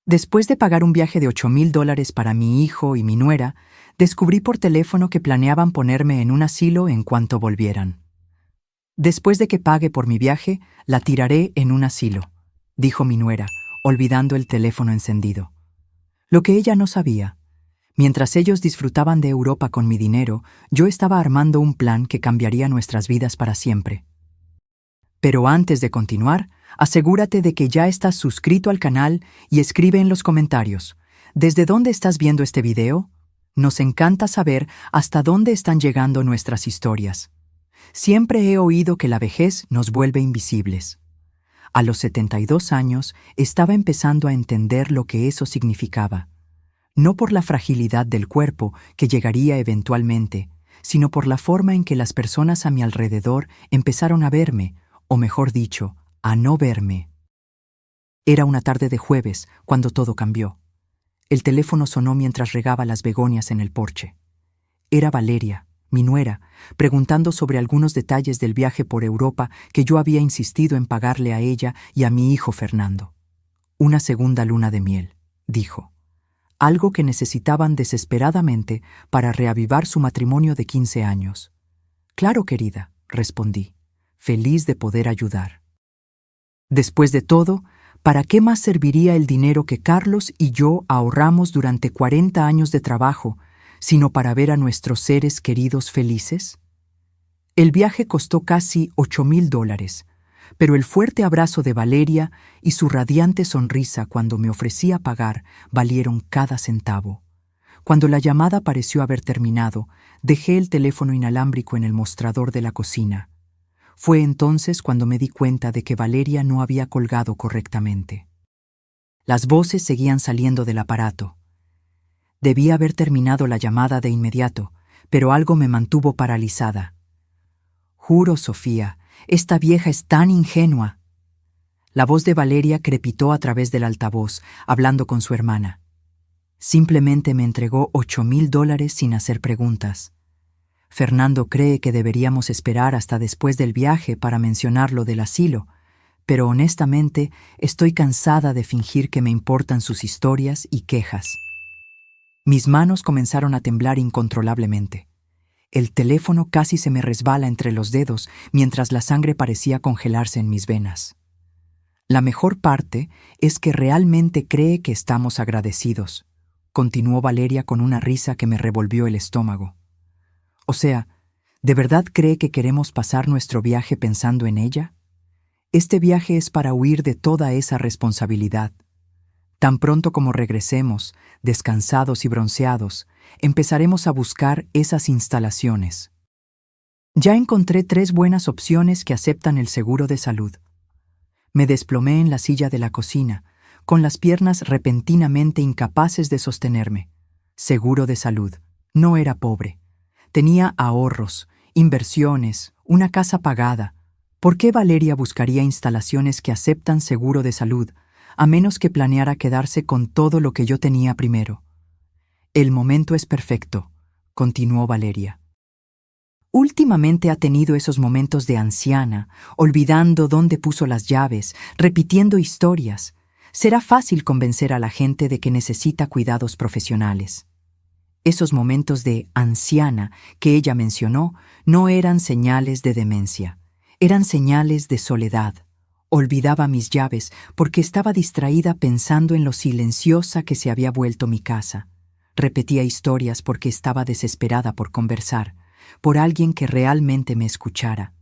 Después de pagar un viaje de $8,000 para mi hijo y mi nuera, descubrí por teléfono que planeaban ponerme en un asilo en cuanto volvieran. Después de que pague por mi viaje, la tiraré en un asilo, dijo mi nuera, olvidando el teléfono encendido. Lo que ella no sabía, mientras ellos disfrutaban de Europa con mi dinero, yo estaba armando un plan que cambiaría nuestras vidas para siempre. Pero antes de continuar, asegúrate de que ya estás suscrito al canal y escribe en los comentarios, ¿desde dónde estás viendo este video? Nos encanta saber hasta dónde están llegando nuestras historias. Siempre he oído que la vejez nos vuelve invisibles. A los 72 años estaba empezando a entender lo que eso significaba. No por la fragilidad del cuerpo, que llegaría eventualmente, sino por la forma en que las personas a mi alrededor empezaron a verme, o mejor dicho, a no verme. Era una tarde de jueves cuando todo cambió. El teléfono sonó mientras regaba las begonias en el porche. Era Valeria, mi nuera, preguntando sobre algunos detalles del viaje por Europa que yo había insistido en pagarle a ella y a mi hijo Fernando. Una segunda luna de miel, dijo. Algo que necesitaban desesperadamente para reavivar su matrimonio de 15 años. Claro, querida, respondí, feliz de poder ayudar. Después de todo, ¿para qué más serviría el dinero que Carlos y yo ahorramos durante 40 años de trabajo, sino para ver a nuestros seres queridos felices? El viaje costó casi $8,000, pero el fuerte abrazo de Valeria y su radiante sonrisa cuando me ofrecía pagar valieron cada centavo. Cuando la llamada pareció haber terminado, dejé el teléfono inalámbrico en el mostrador de la cocina. Fue entonces cuando me di cuenta de que Valeria no había colgado correctamente. Las voces seguían saliendo del aparato. Debía haber terminado la llamada de inmediato, pero algo me mantuvo paralizada. Juro, Sofía, esta vieja es tan ingenua. La voz de Valeria crepitó a través del altavoz, hablando con su hermana. Simplemente me entregó $8,000 sin hacer preguntas. Fernando cree que deberíamos esperar hasta después del viaje para mencionar lo del asilo, pero honestamente estoy cansada de fingir que me importan sus historias y quejas. Mis manos comenzaron a temblar incontrolablemente. El teléfono casi se me resbala entre los dedos mientras la sangre parecía congelarse en mis venas. La mejor parte es que realmente cree que estamos agradecidos, continuó Valeria con una risa que me revolvió el estómago. O sea, ¿de verdad cree que queremos pasar nuestro viaje pensando en ella? Este viaje es para huir de toda esa responsabilidad. Tan pronto como regresemos, descansados y bronceados, empezaremos a buscar esas instalaciones. Ya encontré 3 buenas opciones que aceptan el seguro de salud. Me desplomé en la silla de la cocina, con las piernas repentinamente incapaces de sostenerme. Seguro de salud. No era pobre. Tenía ahorros, inversiones, una casa pagada. ¿Por qué Valeria buscaría instalaciones que aceptan seguro de salud, a menos que planeara quedarse con todo lo que yo tenía primero? El momento es perfecto, continuó Valeria. Últimamente ha tenido esos momentos de anciana, olvidando dónde puso las llaves, repitiendo historias. Será fácil convencer a la gente de que necesita cuidados profesionales. Esos momentos de anciana que ella mencionó no eran señales de demencia, eran señales de soledad. Olvidaba mis llaves porque estaba distraída pensando en lo silenciosa que se había vuelto mi casa. Repetía historias porque estaba desesperada por conversar, por alguien que realmente me escuchara.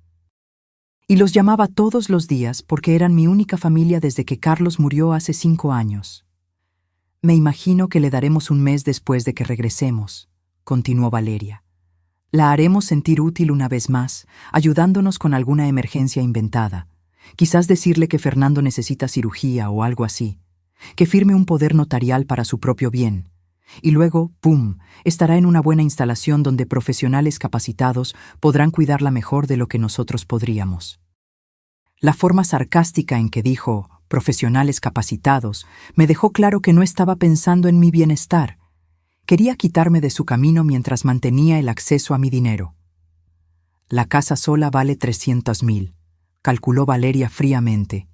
Y los llamaba todos los días porque eran mi única familia desde que Carlos murió hace 5 años. Me imagino que le daremos un mes después de que regresemos, continuó Valeria. La haremos sentir útil una vez más, ayudándonos con alguna emergencia inventada. Quizás decirle que Fernando necesita cirugía o algo así, que firme un poder notarial para su propio bien. Y luego, ¡pum!, estará en una buena instalación donde profesionales capacitados podrán cuidarla mejor de lo que nosotros podríamos. La forma sarcástica en que dijo «profesionales capacitados» me dejó claro que no estaba pensando en mi bienestar. Quería quitarme de su camino mientras mantenía el acceso a mi dinero. La casa sola vale 300,000, calculó Valeria fríamente,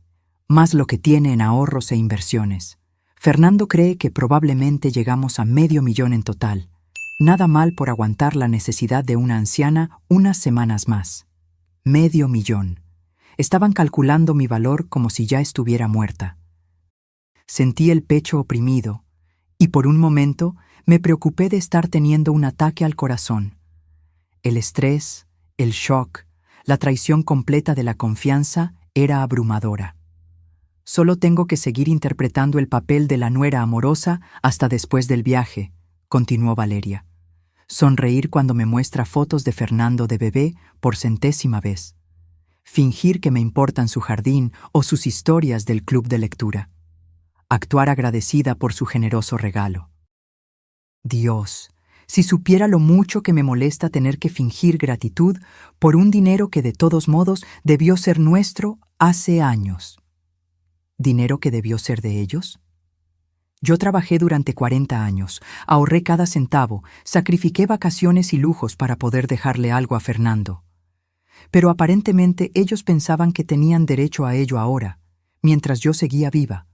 más lo que tiene en ahorros e inversiones. Fernando cree que probablemente llegamos a $500,000 en total. Nada mal por aguantar la necesidad de una anciana unas semanas más. $500,000. Estaban calculando mi valor como si ya estuviera muerta. Sentí el pecho oprimido, y por un momento me preocupé de estar teniendo un ataque al corazón. El estrés, el shock, la traición completa de la confianza era abrumadora. Solo tengo que seguir interpretando el papel de la nuera amorosa hasta después del viaje, continuó Valeria. Sonreír cuando me muestra fotos de Fernando de bebé por 100ª vez. Fingir que me importan su jardín o sus historias del club de lectura. Actuar agradecida por su generoso regalo. Dios, si supiera lo mucho que me molesta tener que fingir gratitud por un dinero que de todos modos debió ser nuestro hace años. ¿Dinero que debió ser de ellos? Yo trabajé durante 40 años, ahorré cada centavo, sacrifiqué vacaciones y lujos para poder dejarle algo a Fernando. Pero aparentemente ellos pensaban que tenían derecho a ello ahora, mientras yo seguía viva,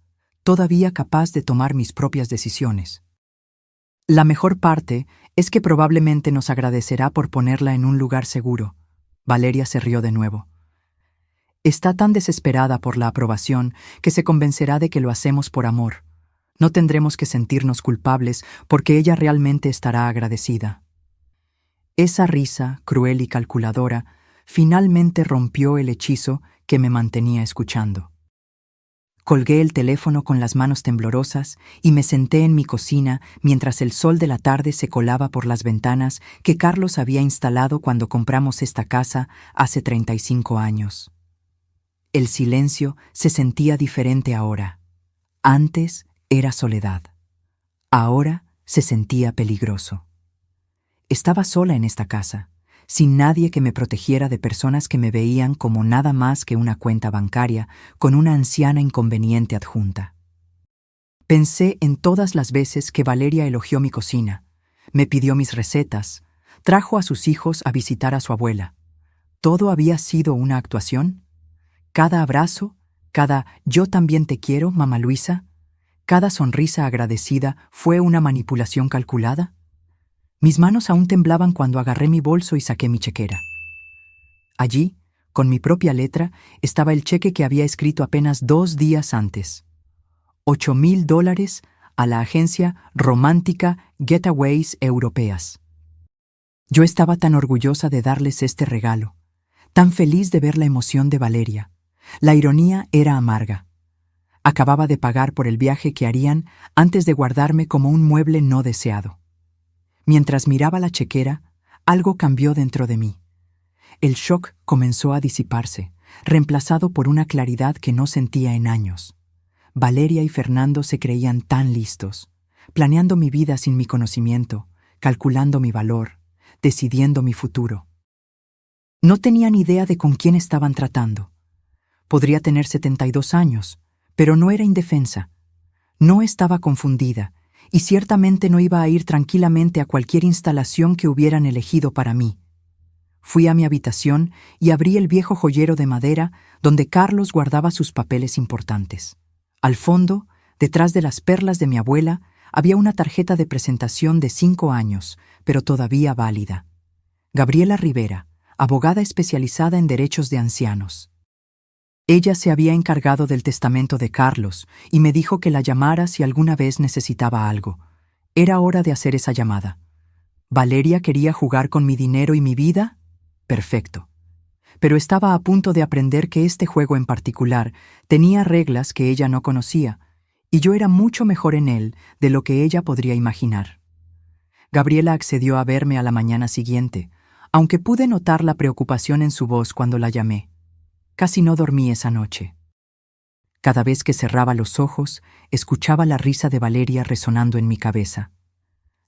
todavía capaz de tomar mis propias decisiones. La mejor parte es que probablemente nos agradecerá por ponerla en un lugar seguro. Valeria se rió de nuevo. Está tan desesperada por la aprobación que se convencerá de que lo hacemos por amor. No tendremos que sentirnos culpables porque ella realmente estará agradecida. Esa risa, cruel y calculadora, finalmente rompió el hechizo que me mantenía escuchando. Colgué el teléfono con las manos temblorosas y me senté en mi cocina mientras el sol de la tarde se colaba por las ventanas que Carlos había instalado cuando compramos esta casa hace 35 años. El silencio se sentía diferente ahora. Antes era soledad. Ahora se sentía peligroso. Estaba sola en esta casa, sin nadie que me protegiera de personas que me veían como nada más que una cuenta bancaria con una anciana inconveniente adjunta. Pensé en todas las veces que Valeria elogió mi cocina, me pidió mis recetas, trajo a sus hijos a visitar a su abuela. ¿Todo había sido una actuación? Cada abrazo, cada «yo también te quiero, mamá Luisa», cada sonrisa agradecida fue una manipulación calculada. Mis manos aún temblaban cuando agarré mi bolso y saqué mi chequera. Allí, con mi propia letra, estaba el cheque que había escrito apenas 2 días antes. $8,000 a la agencia romántica Getaways Europeas. Yo estaba tan orgullosa de darles este regalo, tan feliz de ver la emoción de Valeria. La ironía era amarga. Acababa de pagar por el viaje que harían antes de guardarme como un mueble no deseado. Mientras miraba la chequera, algo cambió dentro de mí. El shock comenzó a disiparse, reemplazado por una claridad que no sentía en años. Valeria y Fernando se creían tan listos, planeando mi vida sin mi conocimiento, calculando mi valor, decidiendo mi futuro. No tenían idea de con quién estaban tratando. Podría tener 72 años, pero no era indefensa. No estaba confundida, y ciertamente no iba a ir tranquilamente a cualquier instalación que hubieran elegido para mí. Fui a mi habitación y abrí el viejo joyero de madera donde Carlos guardaba sus papeles importantes. Al fondo, detrás de las perlas de mi abuela, había una tarjeta de presentación de 5 años, pero todavía válida. Gabriela Rivera, abogada especializada en derechos de ancianos. Ella se había encargado del testamento de Carlos y me dijo que la llamara si alguna vez necesitaba algo. Era hora de hacer esa llamada. ¿Valeria quería jugar con mi dinero y mi vida? Perfecto. Pero estaba a punto de aprender que este juego en particular tenía reglas que ella no conocía, y yo era mucho mejor en él de lo que ella podría imaginar. Gabriela accedió a verme a la mañana siguiente, aunque pude notar la preocupación en su voz cuando la llamé. Casi no dormí esa noche. Cada vez que cerraba los ojos, escuchaba la risa de Valeria resonando en mi cabeza.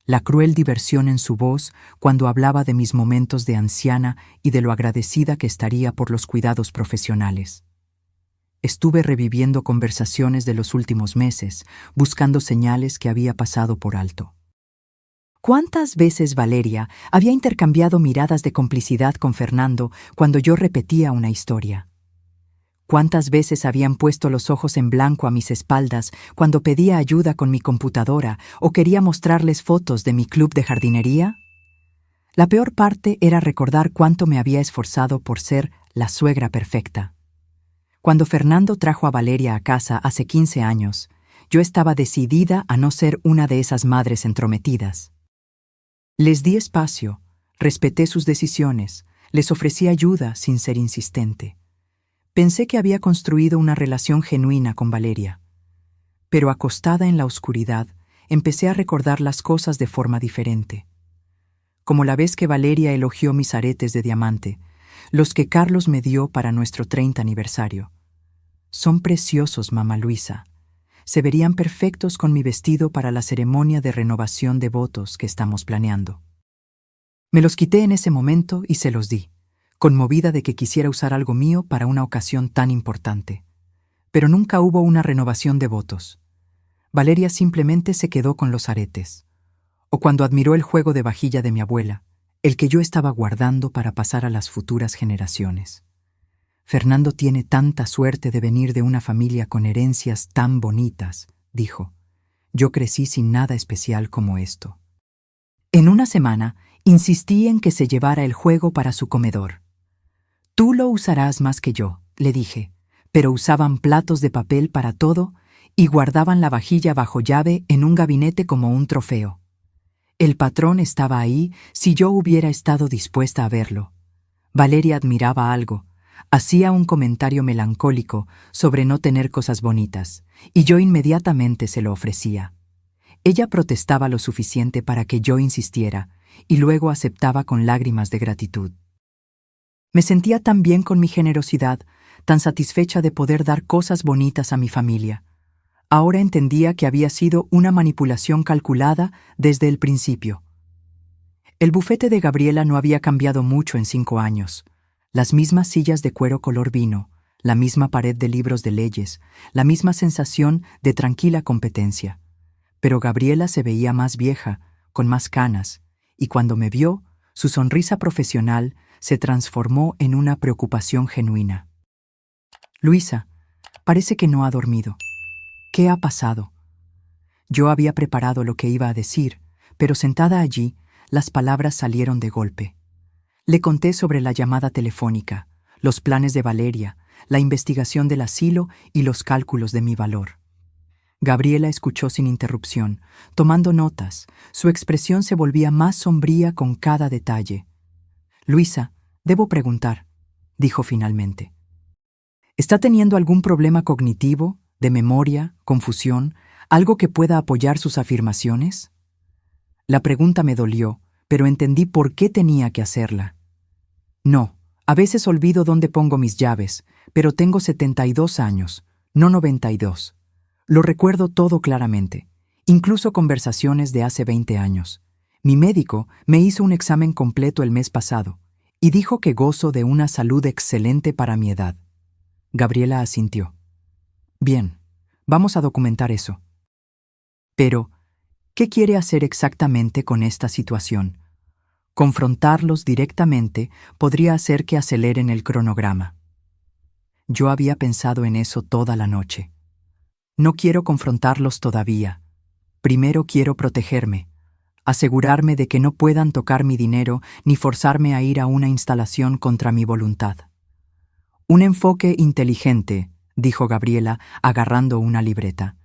La cruel diversión en su voz cuando hablaba de mis momentos de anciana y de lo agradecida que estaría por los cuidados profesionales. Estuve reviviendo conversaciones de los últimos meses, buscando señales que había pasado por alto. ¿Cuántas veces Valeria había intercambiado miradas de complicidad con Fernando cuando yo repetía una historia? ¿Cuántas veces habían puesto los ojos en blanco a mis espaldas cuando pedía ayuda con mi computadora o quería mostrarles fotos de mi club de jardinería? La peor parte era recordar cuánto me había esforzado por ser la suegra perfecta. Cuando Fernando trajo a Valeria a casa hace 15 años, yo estaba decidida a no ser una de esas madres entrometidas. Les di espacio, respeté sus decisiones, les ofrecí ayuda sin ser insistente. Pensé que había construido una relación genuina con Valeria. Pero acostada en la oscuridad, empecé a recordar las cosas de forma diferente. Como la vez que Valeria elogió mis aretes de diamante, los que Carlos me dio para nuestro 30 aniversario. Son preciosos, mamá Luisa. Se verían perfectos con mi vestido para la ceremonia de renovación de votos que estamos planeando. Me los quité en ese momento y se los di, conmovida de que quisiera usar algo mío para una ocasión tan importante. Pero nunca hubo una renovación de votos. Valeria simplemente se quedó con los aretes. O cuando admiró el juego de vajilla de mi abuela, el que yo estaba guardando para pasar a las futuras generaciones. Fernando tiene tanta suerte de venir de una familia con herencias tan bonitas, dijo. Yo crecí sin nada especial como esto. En una semana, insistí en que se llevara el juego para su comedor. Tú lo usarás más que yo, le dije, pero usaban platos de papel para todo y guardaban la vajilla bajo llave en un gabinete como un trofeo. El patrón estaba ahí si yo hubiera estado dispuesta a verlo. Valeria admiraba algo, hacía un comentario melancólico sobre no tener cosas bonitas, y yo inmediatamente se lo ofrecía. Ella protestaba lo suficiente para que yo insistiera, y luego aceptaba con lágrimas de gratitud. Me sentía tan bien con mi generosidad, tan satisfecha de poder dar cosas bonitas a mi familia. Ahora entendía que había sido una manipulación calculada desde el principio. El bufete de Gabriela no había cambiado mucho en 5 años. Las mismas sillas de cuero color vino, la misma pared de libros de leyes, la misma sensación de tranquila competencia. Pero Gabriela se veía más vieja, con más canas, y cuando me vio, su sonrisa profesional se transformó en una preocupación genuina. Luisa, parece que no ha dormido. ¿Qué ha pasado? Yo había preparado lo que iba a decir, pero sentada allí, las palabras salieron de golpe. Le conté sobre la llamada telefónica, los planes de Valeria, la investigación del asilo y los cálculos de mi valor. Gabriela escuchó sin interrupción, tomando notas. Su expresión se volvía más sombría con cada detalle. Luisa, debo preguntar, dijo finalmente. ¿Está teniendo algún problema cognitivo, de memoria, confusión, algo que pueda apoyar sus afirmaciones? La pregunta me dolió, pero entendí por qué tenía que hacerla. No, a veces olvido dónde pongo mis llaves, pero tengo 72 años, no 92. Lo recuerdo todo claramente, incluso conversaciones de hace 20 años. Mi médico me hizo un examen completo el mes pasado y dijo que gozo de una salud excelente para mi edad. Gabriela asintió. Bien, vamos a documentar eso. Pero, ¿qué quiere hacer exactamente con esta situación? Confrontarlos directamente podría hacer que aceleren el cronograma. Yo había pensado en eso toda la noche. No quiero confrontarlos todavía. Primero quiero protegerme, asegurarme de que no puedan tocar mi dinero ni forzarme a ir a una instalación contra mi voluntad. Un enfoque inteligente, dijo Gabriela, agarrando una libreta.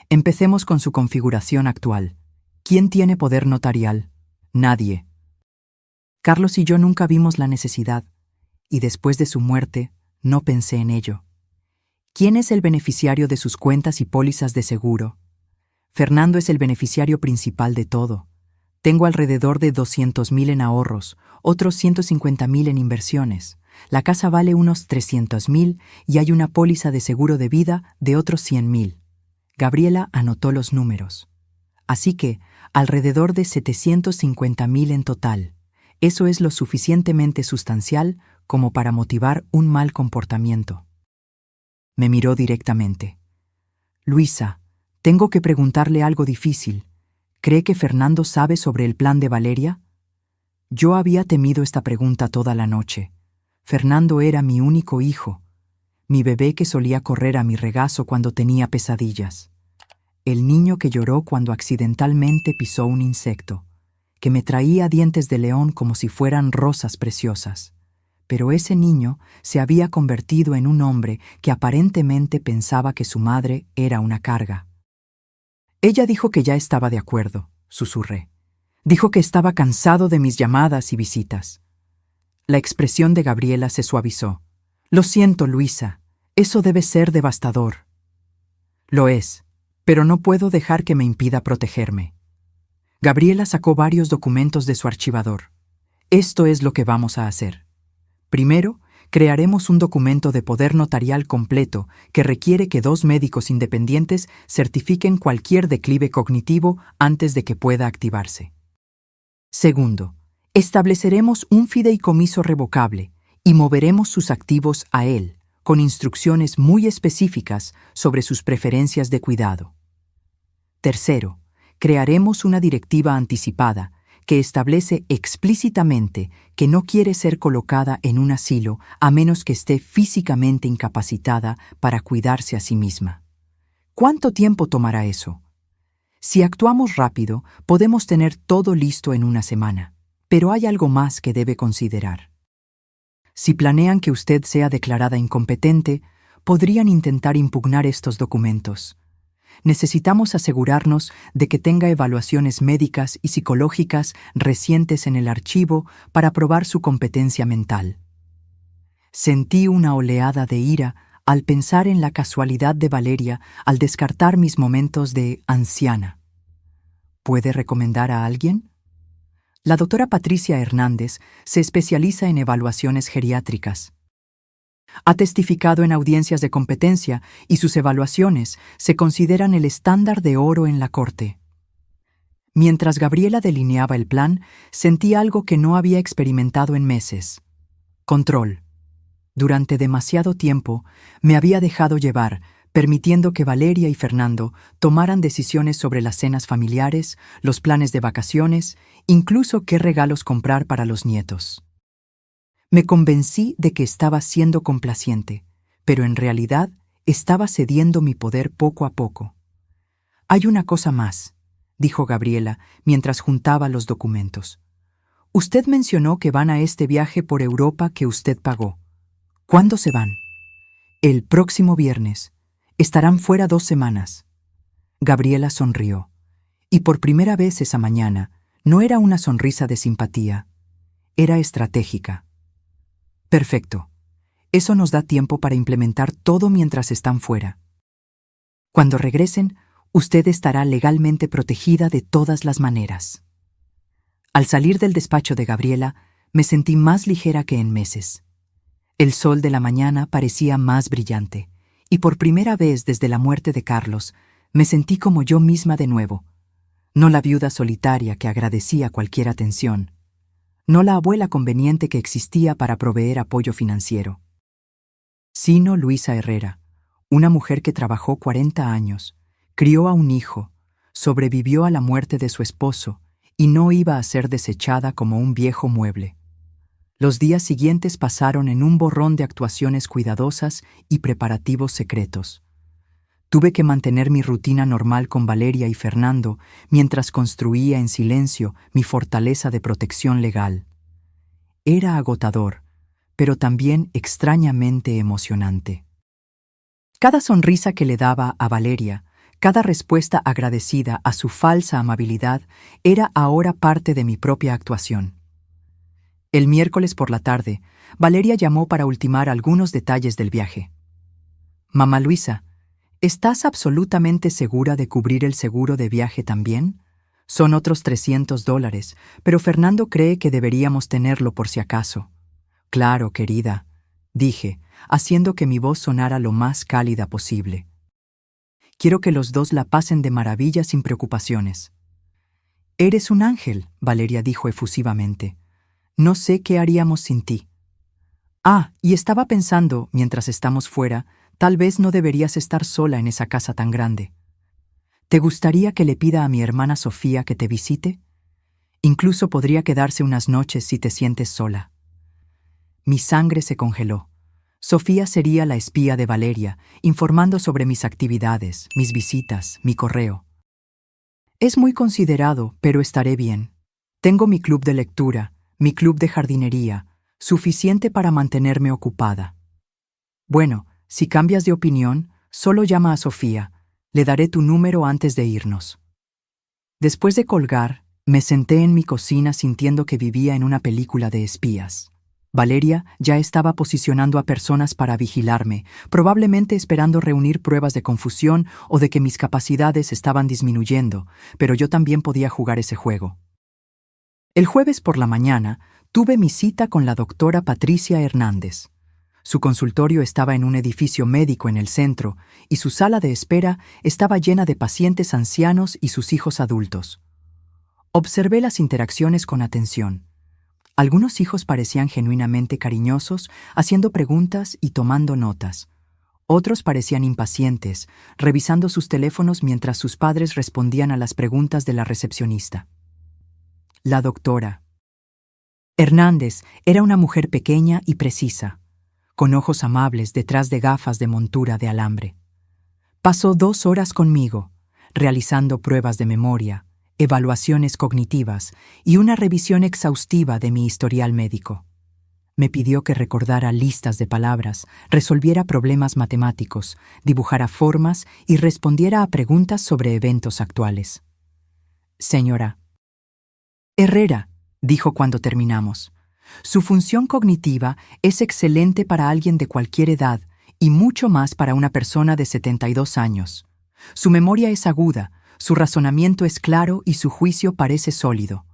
Empecemos con su configuración actual. ¿Quién tiene poder notarial? Nadie. Carlos y yo nunca vimos la necesidad, y después de su muerte, no pensé en ello. ¿Quién es el beneficiario de sus cuentas y pólizas de seguro? Fernando es el beneficiario principal de todo. Tengo alrededor de 200,000 en ahorros, otros 150,000 en inversiones. La casa vale unos 300,000 y hay una póliza de seguro de vida de otros 100,000. Gabriela anotó los números. Así que, alrededor de 750,000 en total. Eso es lo suficientemente sustancial como para motivar un mal comportamiento. Me miró directamente. Luisa, tengo que preguntarle algo difícil. ¿Cree que Fernando sabe sobre el plan de Valeria? Yo había temido esta pregunta toda la noche. Fernando era mi único hijo. mi bebé que solía correr a mi regazo cuando tenía pesadillas, el niño que lloró cuando accidentalmente pisó un insecto, que me traía dientes de león como si fueran rosas preciosas. Pero ese niño se había convertido en un hombre que aparentemente pensaba que su madre era una carga. Ella dijo que ya estaba de acuerdo, susurré. Dijo que estaba cansado de mis llamadas y visitas. La expresión de Gabriela se suavizó. Lo siento, Luisa, eso debe ser devastador. Lo es, pero no puedo dejar que me impida protegerme. Gabriela sacó varios documentos de su archivador. Esto es lo que vamos a hacer. Primero, crearemos un documento de poder notarial completo que requiere que 2 médicos independientes certifiquen cualquier declive cognitivo antes de que pueda activarse. Segundo, estableceremos un fideicomiso revocable y moveremos sus activos a él, con instrucciones muy específicas sobre sus preferencias de cuidado. Tercero, crearemos una directiva anticipada que establece explícitamente que no quiere ser colocada en un asilo a menos que esté físicamente incapacitada para cuidarse a sí misma. ¿Cuánto tiempo tomará eso? Si actuamos rápido, podemos tener todo listo en una semana, pero hay algo más que debe considerar. Si planean que usted sea declarada incompetente, podrían intentar impugnar estos documentos. Necesitamos asegurarnos de que tenga evaluaciones médicas y psicológicas recientes en el archivo para probar su competencia mental. Sentí una oleada de ira al pensar en la casualidad de Valeria al descartar mis momentos de anciana. ¿Puede recomendar a alguien? La doctora Patricia Hernández se especializa en evaluaciones geriátricas. Ha testificado en audiencias de competencia y sus evaluaciones se consideran el estándar de oro en la corte. Mientras Gabriela delineaba el plan, sentí algo que no había experimentado en meses. Control. Durante demasiado tiempo me había dejado llevar, permitiendo que Valeria y Fernando tomaran decisiones sobre las cenas familiares, los planes de vacaciones, incluso qué regalos comprar para los nietos. Me convencí de que estaba siendo complaciente, pero en realidad estaba cediendo mi poder poco a poco. Hay una cosa más, dijo Gabriela mientras juntaba los documentos. Usted mencionó que van a este viaje por Europa que usted pagó. ¿Cuándo se van? El próximo viernes. Estarán fuera 2 semanas. Gabriela sonrió, y por primera vez esa mañana no era una sonrisa de simpatía, era estratégica. Perfecto. Eso nos da tiempo para implementar todo mientras están fuera. Cuando regresen, usted estará legalmente protegida de todas las maneras. Al salir del despacho de Gabriela, me sentí más ligera que en meses. El sol de la mañana parecía más brillante, y por primera vez desde la muerte de Carlos, me sentí como yo misma de nuevo. No la viuda solitaria que agradecía cualquier atención. No la abuela conveniente que existía para proveer apoyo financiero. Sino Luisa Herrera, una mujer que trabajó 40 años, crió a un hijo, sobrevivió a la muerte de su esposo y no iba a ser desechada como un viejo mueble. Los días siguientes pasaron en un borrón de actuaciones cuidadosas y preparativos secretos. Tuve que mantener mi rutina normal con Valeria y Fernando mientras construía en silencio mi fortaleza de protección legal. Era agotador, pero también extrañamente emocionante. Cada sonrisa que le daba a Valeria, cada respuesta agradecida a su falsa amabilidad, era ahora parte de mi propia actuación. El miércoles por la tarde, Valeria llamó para ultimar algunos detalles del viaje. «Mamá Luisa, ¿estás absolutamente segura de cubrir el seguro de viaje también? Son otros $300, pero Fernando cree que deberíamos tenerlo por si acaso». «Claro, querida», dije, haciendo que mi voz sonara lo más cálida posible. «Quiero que los dos la pasen de maravilla sin preocupaciones». «Eres un ángel», Valeria dijo efusivamente. «No sé qué haríamos sin ti». «Ah, y estaba pensando, mientras estamos fuera, tal vez no deberías estar sola en esa casa tan grande. ¿Te gustaría que le pida a mi hermana Sofía que te visite? Incluso podría quedarse unas noches si te sientes sola». Mi sangre se congeló. Sofía sería la espía de Valeria, informando sobre mis actividades, mis visitas, mi correo. Es muy considerado, pero estaré bien. Tengo mi club de lectura, mi club de jardinería, suficiente para mantenerme ocupada. Bueno, si cambias de opinión, solo llama a Sofía. Le daré tu número antes de irnos. Después de colgar, me senté en mi cocina sintiendo que vivía en una película de espías. Valeria ya estaba posicionando a personas para vigilarme, probablemente esperando reunir pruebas de confusión o de que mis capacidades estaban disminuyendo, pero yo también podía jugar ese juego. El jueves por la mañana tuve mi cita con la doctora Patricia Hernández. Su consultorio estaba en un edificio médico en el centro y su sala de espera estaba llena de pacientes ancianos y sus hijos adultos. Observé las interacciones con atención. Algunos hijos parecían genuinamente cariñosos, haciendo preguntas y tomando notas. Otros parecían impacientes, revisando sus teléfonos mientras sus padres respondían a las preguntas de la recepcionista. La doctora Hernández era una mujer pequeña y precisa, con ojos amables detrás de gafas de montura de alambre. Pasó 2 horas conmigo, realizando pruebas de memoria, evaluaciones cognitivas y una revisión exhaustiva de mi historial médico. Me pidió que recordara listas de palabras, resolviera problemas matemáticos, dibujara formas y respondiera a preguntas sobre eventos actuales. Señora Herrera, dijo cuando terminamos, su función cognitiva es excelente para alguien de cualquier edad y mucho más para una persona de 72 años. Su memoria es aguda, su razonamiento es claro y su juicio parece sólido.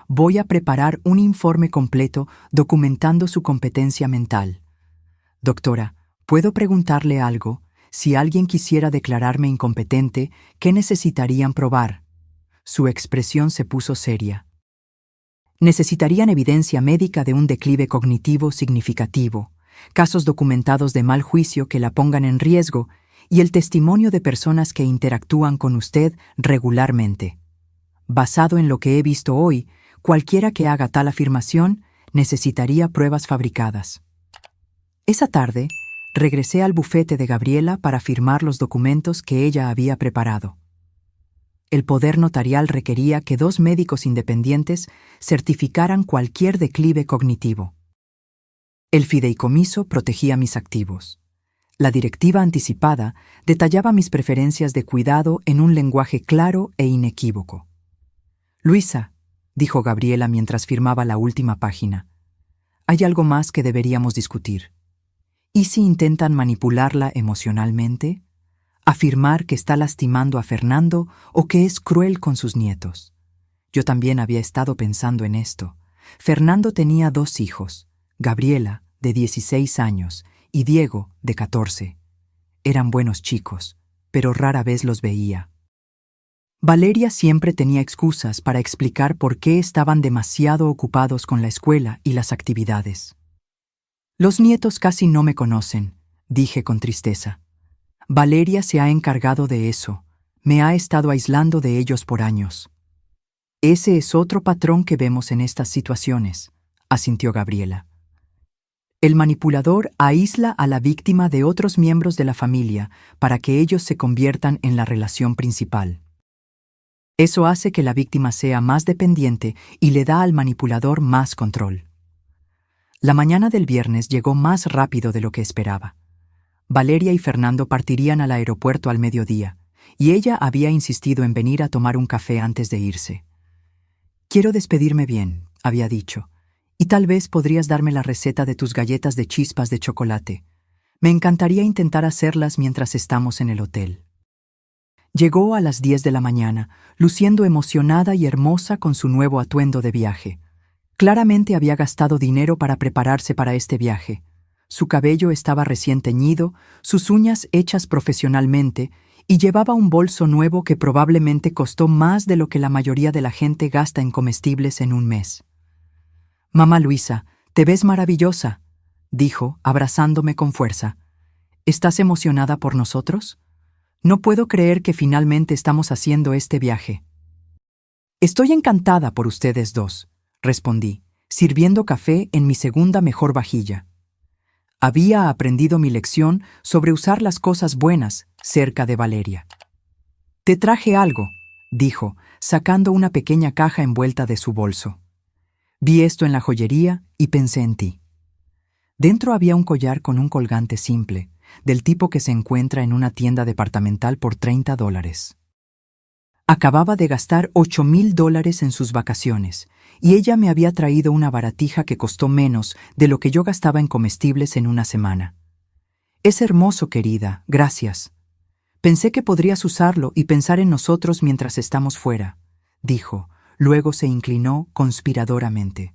Voy a preparar un informe completo documentando su competencia mental. Doctora, ¿puedo preguntarle algo? Si alguien quisiera declararme incompetente, ¿qué necesitarían probar? Su expresión se puso seria. Necesitarían evidencia médica de un declive cognitivo significativo, casos documentados de mal juicio que la pongan en riesgo y el testimonio de personas que interactúan con usted regularmente. Basado en lo que he visto hoy, cualquiera que haga tal afirmación necesitaría pruebas fabricadas. Esa tarde, regresé al bufete de Gabriela para firmar los documentos que ella había preparado. El poder notarial requería que 2 médicos independientes certificaran cualquier declive cognitivo. El fideicomiso protegía mis activos. La directiva anticipada detallaba mis preferencias de cuidado en un lenguaje claro e inequívoco. Luisa, dijo Gabriela mientras firmaba la última página, hay algo más que deberíamos discutir. ¿Y si intentan manipularla emocionalmente? Afirmar que está lastimando a Fernando o que es cruel con sus nietos. Yo también había estado pensando en esto. Fernando tenía 2 hijos, Gabriela, de 16 años, y Diego, de 14. Eran buenos chicos, pero rara vez los veía. Valeria siempre tenía excusas para explicar por qué estaban demasiado ocupados con la escuela y las actividades. Los nietos casi no me conocen, dije con tristeza. Valeria se ha encargado de eso. Me ha estado aislando de ellos por años. Ese es otro patrón que vemos en estas situaciones, asintió Gabriela. El manipulador aísla a la víctima de otros miembros de la familia para que ellos se conviertan en la relación principal. Eso hace que la víctima sea más dependiente y le da al manipulador más control. La mañana del viernes llegó más rápido de lo que esperaba. Valeria y Fernando partirían al aeropuerto al mediodía, y ella había insistido en venir a tomar un café antes de irse. Quiero despedirme bien, había dicho, y tal vez podrías darme la receta de tus galletas de chispas de chocolate. Me encantaría intentar hacerlas mientras estamos en el hotel. Llegó a las 10 de la mañana, luciendo emocionada y hermosa con su nuevo atuendo de viaje. Claramente había gastado dinero para prepararse para este viaje. Su cabello estaba recién teñido, sus uñas hechas profesionalmente, y llevaba un bolso nuevo que probablemente costó más de lo que la mayoría de la gente gasta en comestibles en un mes. «Mamá Luisa, te ves maravillosa», dijo, abrazándome con fuerza. «¿Estás emocionada por nosotros? No puedo creer que finalmente estamos haciendo este viaje». «Estoy encantada por ustedes 2», respondí, sirviendo café en mi segunda mejor vajilla. Había aprendido mi lección sobre usar las cosas buenas cerca de Valeria. «Te traje algo», dijo, sacando una pequeña caja envuelta de su bolso. «Vi esto en la joyería y pensé en ti». Dentro había un collar con un colgante simple, del tipo que se encuentra en una tienda departamental por $30. Acababa de gastar $8,000 en sus vacaciones, y ella me había traído una baratija que costó menos de lo que yo gastaba en comestibles en una semana. «Es hermoso, querida, gracias. Pensé que podrías usarlo y pensar en nosotros mientras estamos fuera», dijo. Luego se inclinó conspiradoramente.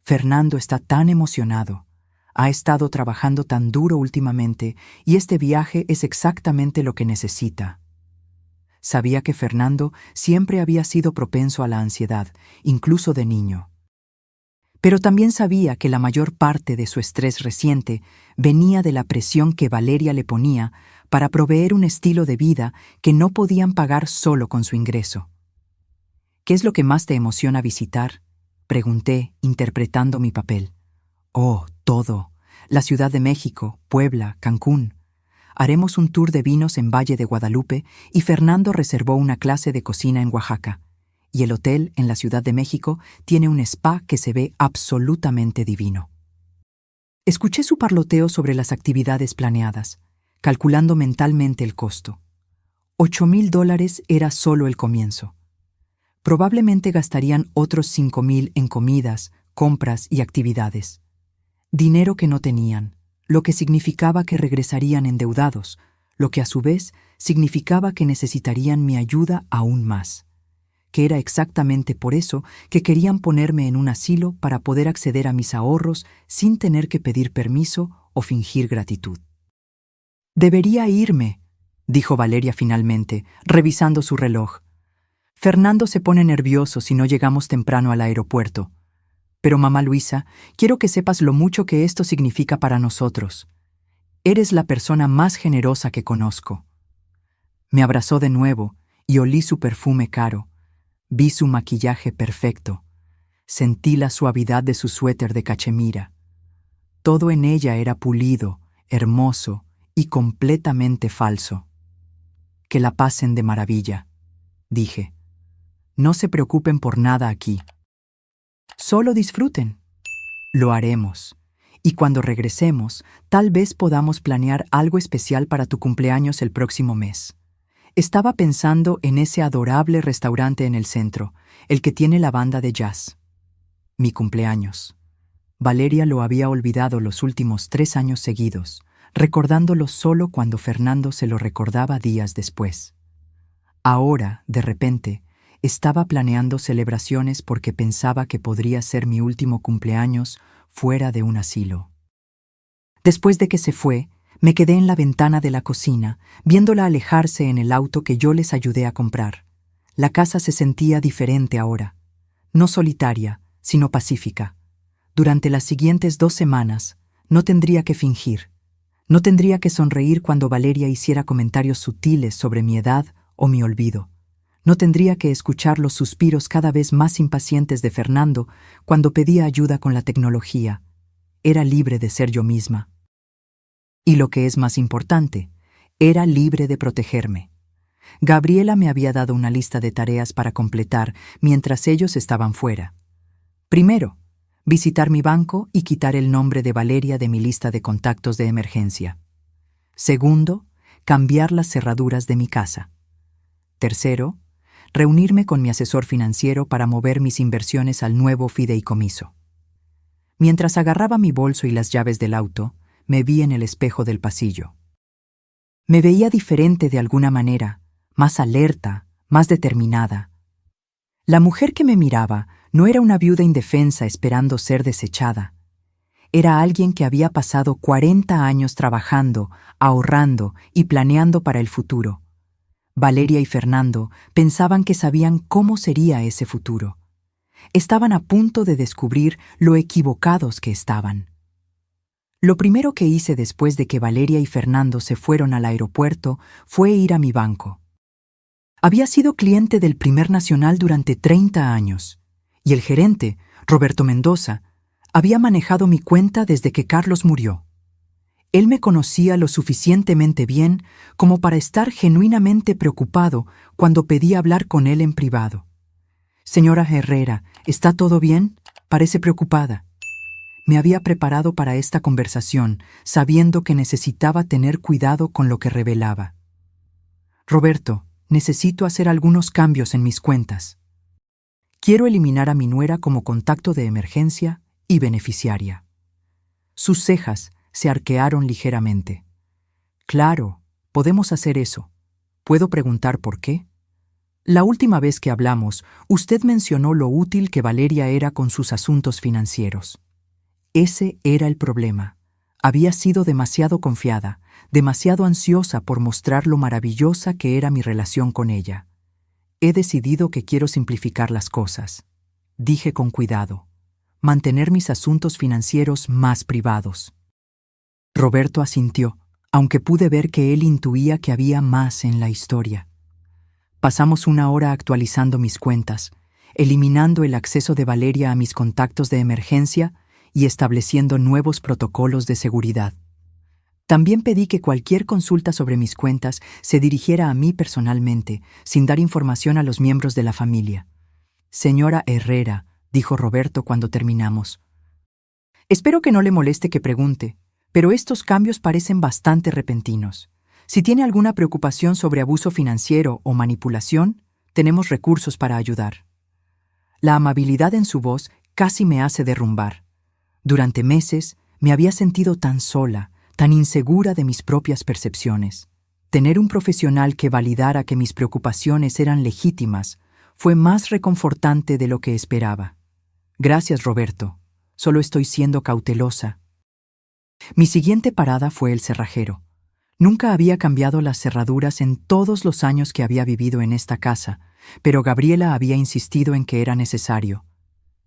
«Fernando está tan emocionado. Ha estado trabajando tan duro últimamente y este viaje es exactamente lo que necesita». Sabía que Fernando siempre había sido propenso a la ansiedad, incluso de niño. Pero también sabía que la mayor parte de su estrés reciente venía de la presión que Valeria le ponía para proveer un estilo de vida que no podían pagar solo con su ingreso. «¿Qué es lo que más te emociona visitar?», pregunté, interpretando mi papel. «Oh, todo. La Ciudad de México, Puebla, Cancún. Haremos un tour de vinos en Valle de Guadalupe y Fernando reservó una clase de cocina en Oaxaca. Y el hotel en la Ciudad de México tiene un spa que se ve absolutamente divino». Escuché su parloteo sobre las actividades planeadas, calculando mentalmente el costo. $8,000 era solo el comienzo. Probablemente gastarían otros $5,000 en comidas, compras y actividades. Dinero que no tenían, lo que significaba que regresarían endeudados, lo que a su vez significaba que necesitarían mi ayuda aún más, que era exactamente por eso que querían ponerme en un asilo para poder acceder a mis ahorros sin tener que pedir permiso o fingir gratitud. «Debería irme», dijo Valeria finalmente, revisando su reloj. «Fernando se pone nervioso si no llegamos temprano al aeropuerto. Pero mamá Luisa, quiero que sepas lo mucho que esto significa para nosotros. Eres la persona más generosa que conozco». Me abrazó de nuevo y olí su perfume caro. Vi su maquillaje perfecto. Sentí la suavidad de su suéter de cachemira. Todo en ella era pulido, hermoso y completamente falso. «Que la pasen de maravilla», dije. «No se preocupen por nada aquí. Solo disfruten». «Lo haremos. Y cuando regresemos, tal vez podamos planear algo especial para tu cumpleaños el próximo mes». Estaba pensando en ese adorable restaurante en el centro, el que tiene la banda de jazz. Mi cumpleaños. Valeria lo había olvidado los últimos 3 años seguidos, recordándolo solo cuando Fernando se lo recordaba días después. Ahora, de repente, estaba planeando celebraciones porque pensaba que podría ser mi último cumpleaños fuera de un asilo. Después de que se fue, me quedé en la ventana de la cocina, viéndola alejarse en el auto que yo les ayudé a comprar. La casa se sentía diferente ahora, no solitaria, sino pacífica. Durante las siguientes 2 semanas, no tendría que fingir. No tendría que sonreír cuando Valeria hiciera comentarios sutiles sobre mi edad o mi olvido. No tendría que escuchar los suspiros cada vez más impacientes de Fernando cuando pedía ayuda con la tecnología. Era libre de ser yo misma. Y lo que es más importante, era libre de protegerme. Gabriela me había dado una lista de tareas para completar mientras ellos estaban fuera. Primero, visitar mi banco y quitar el nombre de Valeria de mi lista de contactos de emergencia. Segundo, cambiar las cerraduras de mi casa. Tercero, reunirme con mi asesor financiero para mover mis inversiones al nuevo fideicomiso. Mientras agarraba mi bolso y las llaves del auto, me vi en el espejo del pasillo. Me veía diferente de alguna manera, más alerta, más determinada. La mujer que me miraba no era una viuda indefensa esperando ser desechada. Era alguien que había pasado 40 años trabajando, ahorrando y planeando para el futuro. Valeria y Fernando pensaban que sabían cómo sería ese futuro. Estaban a punto de descubrir lo equivocados que estaban. Lo primero que hice después de que Valeria y Fernando se fueron al aeropuerto fue ir a mi banco. Había sido cliente del Primer Nacional durante 30 años, y el gerente, Roberto Mendoza, había manejado mi cuenta desde que Carlos murió. Él me conocía lo suficientemente bien como para estar genuinamente preocupado cuando pedí hablar con él en privado. «Señora Herrera, ¿está todo bien? Parece preocupada». Me había preparado para esta conversación, sabiendo que necesitaba tener cuidado con lo que revelaba. «Roberto, necesito hacer algunos cambios en mis cuentas. Quiero eliminar a mi nuera como contacto de emergencia y beneficiaria». Sus cejas se arquearon ligeramente. «Claro, podemos hacer eso. ¿Puedo preguntar por qué?» La última vez que hablamos, usted mencionó lo útil que Valeria era con sus asuntos financieros. Ese era el problema. Había sido demasiado confiada, demasiado ansiosa por mostrar lo maravillosa que era mi relación con ella. «He decidido que quiero simplificar las cosas», dije con cuidado. «Mantener mis asuntos financieros más privados». Roberto asintió, aunque pude ver que él intuía que había más en la historia. Pasamos una hora actualizando mis cuentas, eliminando el acceso de Valeria a mis contactos de emergencia y estableciendo nuevos protocolos de seguridad. También pedí que cualquier consulta sobre mis cuentas se dirigiera a mí personalmente, sin dar información a los miembros de la familia. «Señora Herrera», dijo Roberto cuando terminamos, «espero que no le moleste que pregunte, pero estos cambios parecen bastante repentinos. Si tiene alguna preocupación sobre abuso financiero o manipulación, tenemos recursos para ayudar». La amabilidad en su voz casi me hace derrumbar. Durante meses me había sentido tan sola, tan insegura de mis propias percepciones. Tener un profesional que validara que mis preocupaciones eran legítimas fue más reconfortante de lo que esperaba. «Gracias, Roberto. Solo estoy siendo cautelosa». Mi siguiente parada fue el cerrajero. Nunca había cambiado las cerraduras en todos los años que había vivido en esta casa, pero Gabriela había insistido en que era necesario.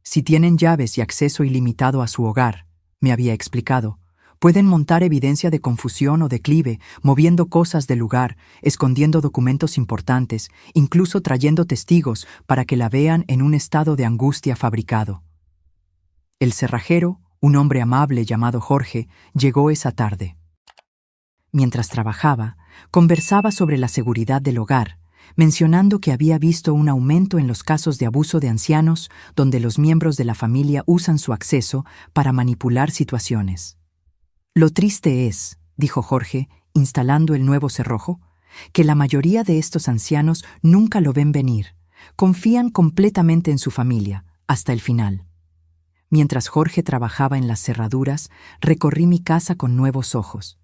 «Si tienen llaves y acceso ilimitado a su hogar», me había explicado, «pueden montar evidencia de confusión o declive, moviendo cosas del lugar, escondiendo documentos importantes, incluso trayendo testigos para que la vean en un estado de angustia fabricado». El cerrajero, un hombre amable llamado Jorge, llegó esa tarde. Mientras trabajaba, conversaba sobre la seguridad del hogar, mencionando que había visto un aumento en los casos de abuso de ancianos donde los miembros de la familia usan su acceso para manipular situaciones. «Lo triste es», dijo Jorge, instalando el nuevo cerrojo, «que la mayoría de estos ancianos nunca lo ven venir, confían completamente en su familia, hasta el final». Mientras Jorge trabajaba en las cerraduras, recorrí mi casa con nuevos ojos.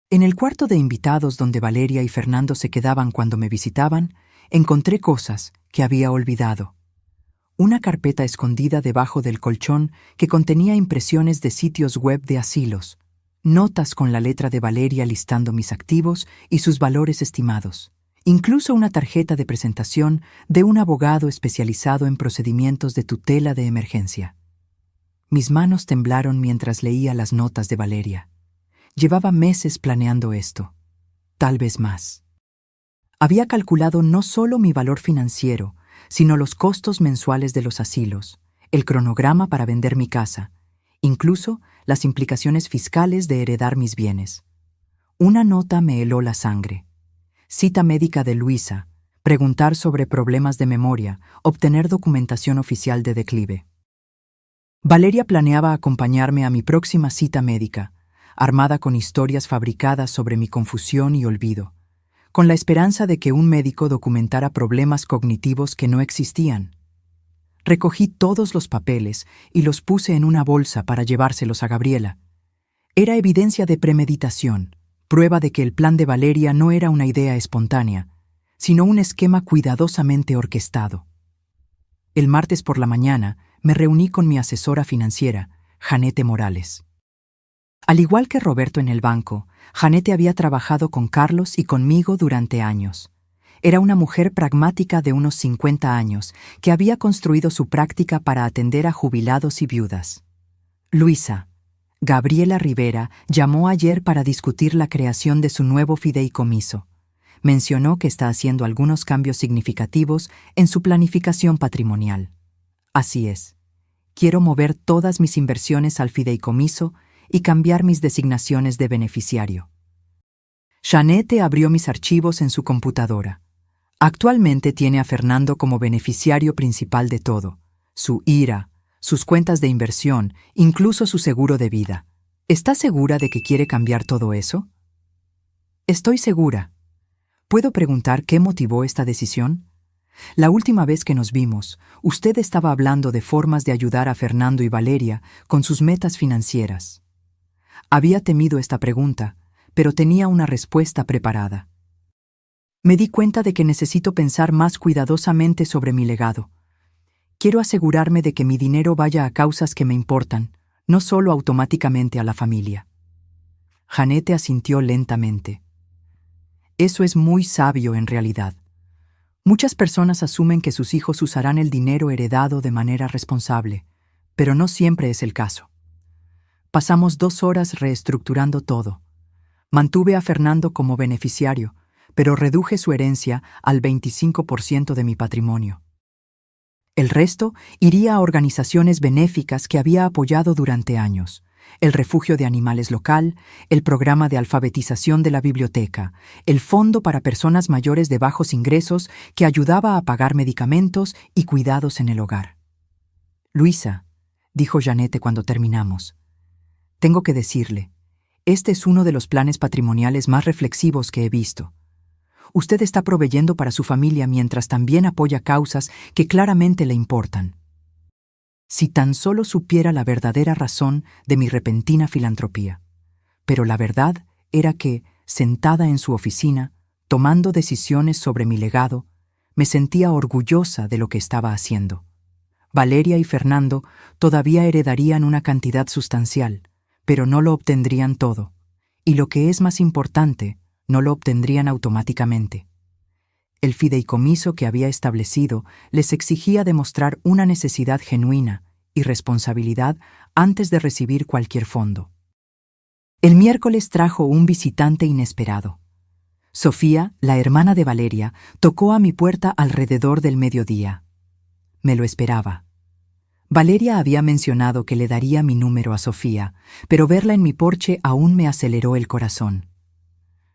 En el cuarto de invitados donde Valeria y Fernando se quedaban cuando me visitaban, encontré cosas que había olvidado. Una carpeta escondida debajo del colchón que contenía impresiones de sitios web de asilos, notas con la letra de Valeria listando mis activos y sus valores estimados, incluso una tarjeta de presentación de un abogado especializado en procedimientos de tutela de emergencia. Mis manos temblaron mientras leía las notas de Valeria. Llevaba meses planeando esto, tal vez más. Había calculado no solo mi valor financiero, sino los costos mensuales de los asilos, el cronograma para vender mi casa, incluso las implicaciones fiscales de heredar mis bienes. Una nota me heló la sangre. Cita médica de Luisa, preguntar sobre problemas de memoria, obtener documentación oficial de declive. Valeria planeaba acompañarme a mi próxima cita médica, armada con historias fabricadas sobre mi confusión y olvido, con la esperanza de que un médico documentara problemas cognitivos que no existían. Recogí todos los papeles y los puse en una bolsa para llevárselos a Gabriela. Era evidencia de premeditación, prueba de que el plan de Valeria no era una idea espontánea, sino un esquema cuidadosamente orquestado. El martes por la mañana me reuní con mi asesora financiera, Janete Morales. Al igual que Roberto en el banco, Janete había trabajado con Carlos y conmigo durante años. Era una mujer pragmática de unos 50 años que había construido su práctica para atender a jubilados y viudas. Luisa, Gabriela Rivera, llamó ayer para discutir la creación de su nuevo fideicomiso. Mencionó que está haciendo algunos cambios significativos en su planificación patrimonial. Así es. Quiero mover todas mis inversiones al fideicomiso y cambiar mis designaciones de beneficiario. Jeanette abrió mis archivos en su computadora. Actualmente tiene a Fernando como beneficiario principal de todo: su IRA, sus cuentas de inversión, incluso su seguro de vida. ¿Está segura de que quiere cambiar todo eso? Estoy segura. ¿Puedo preguntar qué motivó esta decisión? La última vez que nos vimos, usted estaba hablando de formas de ayudar a Fernando y Valeria con sus metas financieras. Había temido esta pregunta, pero tenía una respuesta preparada. Me di cuenta de que necesito pensar más cuidadosamente sobre mi legado. Quiero asegurarme de que mi dinero vaya a causas que me importan, no solo automáticamente a la familia. Jeanette asintió lentamente. Eso es muy sabio en realidad. Muchas personas asumen que sus hijos usarán el dinero heredado de manera responsable, pero no siempre es el caso. Pasamos 2 horas reestructurando todo. Mantuve a Fernando como beneficiario, pero reduje su herencia al 25% de mi patrimonio. El resto iría a organizaciones benéficas que había apoyado durante años: el refugio de animales local, el programa de alfabetización de la biblioteca, el fondo para personas mayores de bajos ingresos que ayudaba a pagar medicamentos y cuidados en el hogar. Luisa, dijo Jeanette cuando terminamos, tengo que decirle, este es uno de los planes patrimoniales más reflexivos que he visto. Usted está proveyendo para su familia mientras también apoya causas que claramente le importan. Si tan solo supiera la verdadera razón de mi repentina filantropía. Pero la verdad era que, sentada en su oficina, tomando decisiones sobre mi legado, me sentía orgullosa de lo que estaba haciendo. Valeria y Fernando todavía heredarían una cantidad sustancial, pero no lo obtendrían todo, y lo que es más importante, no lo obtendrían automáticamente. El fideicomiso que había establecido les exigía demostrar una necesidad genuina y responsabilidad antes de recibir cualquier fondo. El miércoles trajo un visitante inesperado. Sofía, la hermana de Valeria, tocó a mi puerta alrededor del mediodía. Me lo esperaba. Valeria había mencionado que le daría mi número a Sofía, pero verla en mi porche aún me aceleró el corazón.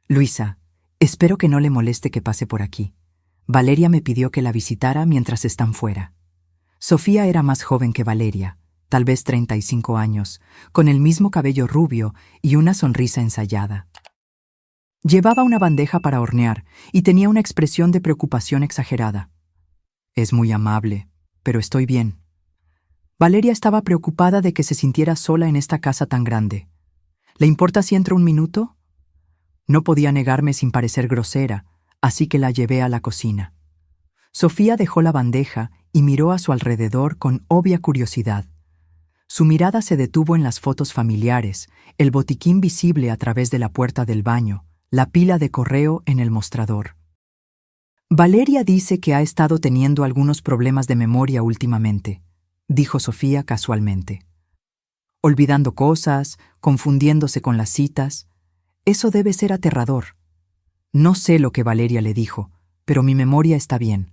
Luisa, espero que no le moleste que pase por aquí. Valeria me pidió que la visitara mientras están fuera. Sofía era más joven que Valeria, tal vez 35 años, con el mismo cabello rubio y una sonrisa ensayada. Llevaba una bandeja para hornear y tenía una expresión de preocupación exagerada. Es muy amable, pero estoy bien. Valeria estaba preocupada de que se sintiera sola en esta casa tan grande. ¿Le importa si entro un minuto? No podía negarme sin parecer grosera, así que la llevé a la cocina. Sofía dejó la bandeja y miró a su alrededor con obvia curiosidad. Su mirada se detuvo en las fotos familiares, el botiquín visible a través de la puerta del baño, la pila de correo en el mostrador. Valeria dice que ha estado teniendo algunos problemas de memoria últimamente, dijo Sofía casualmente. Olvidando cosas, confundiéndose con las citas. Eso debe ser aterrador. No sé lo que Valeria le dijo, pero mi memoria está bien.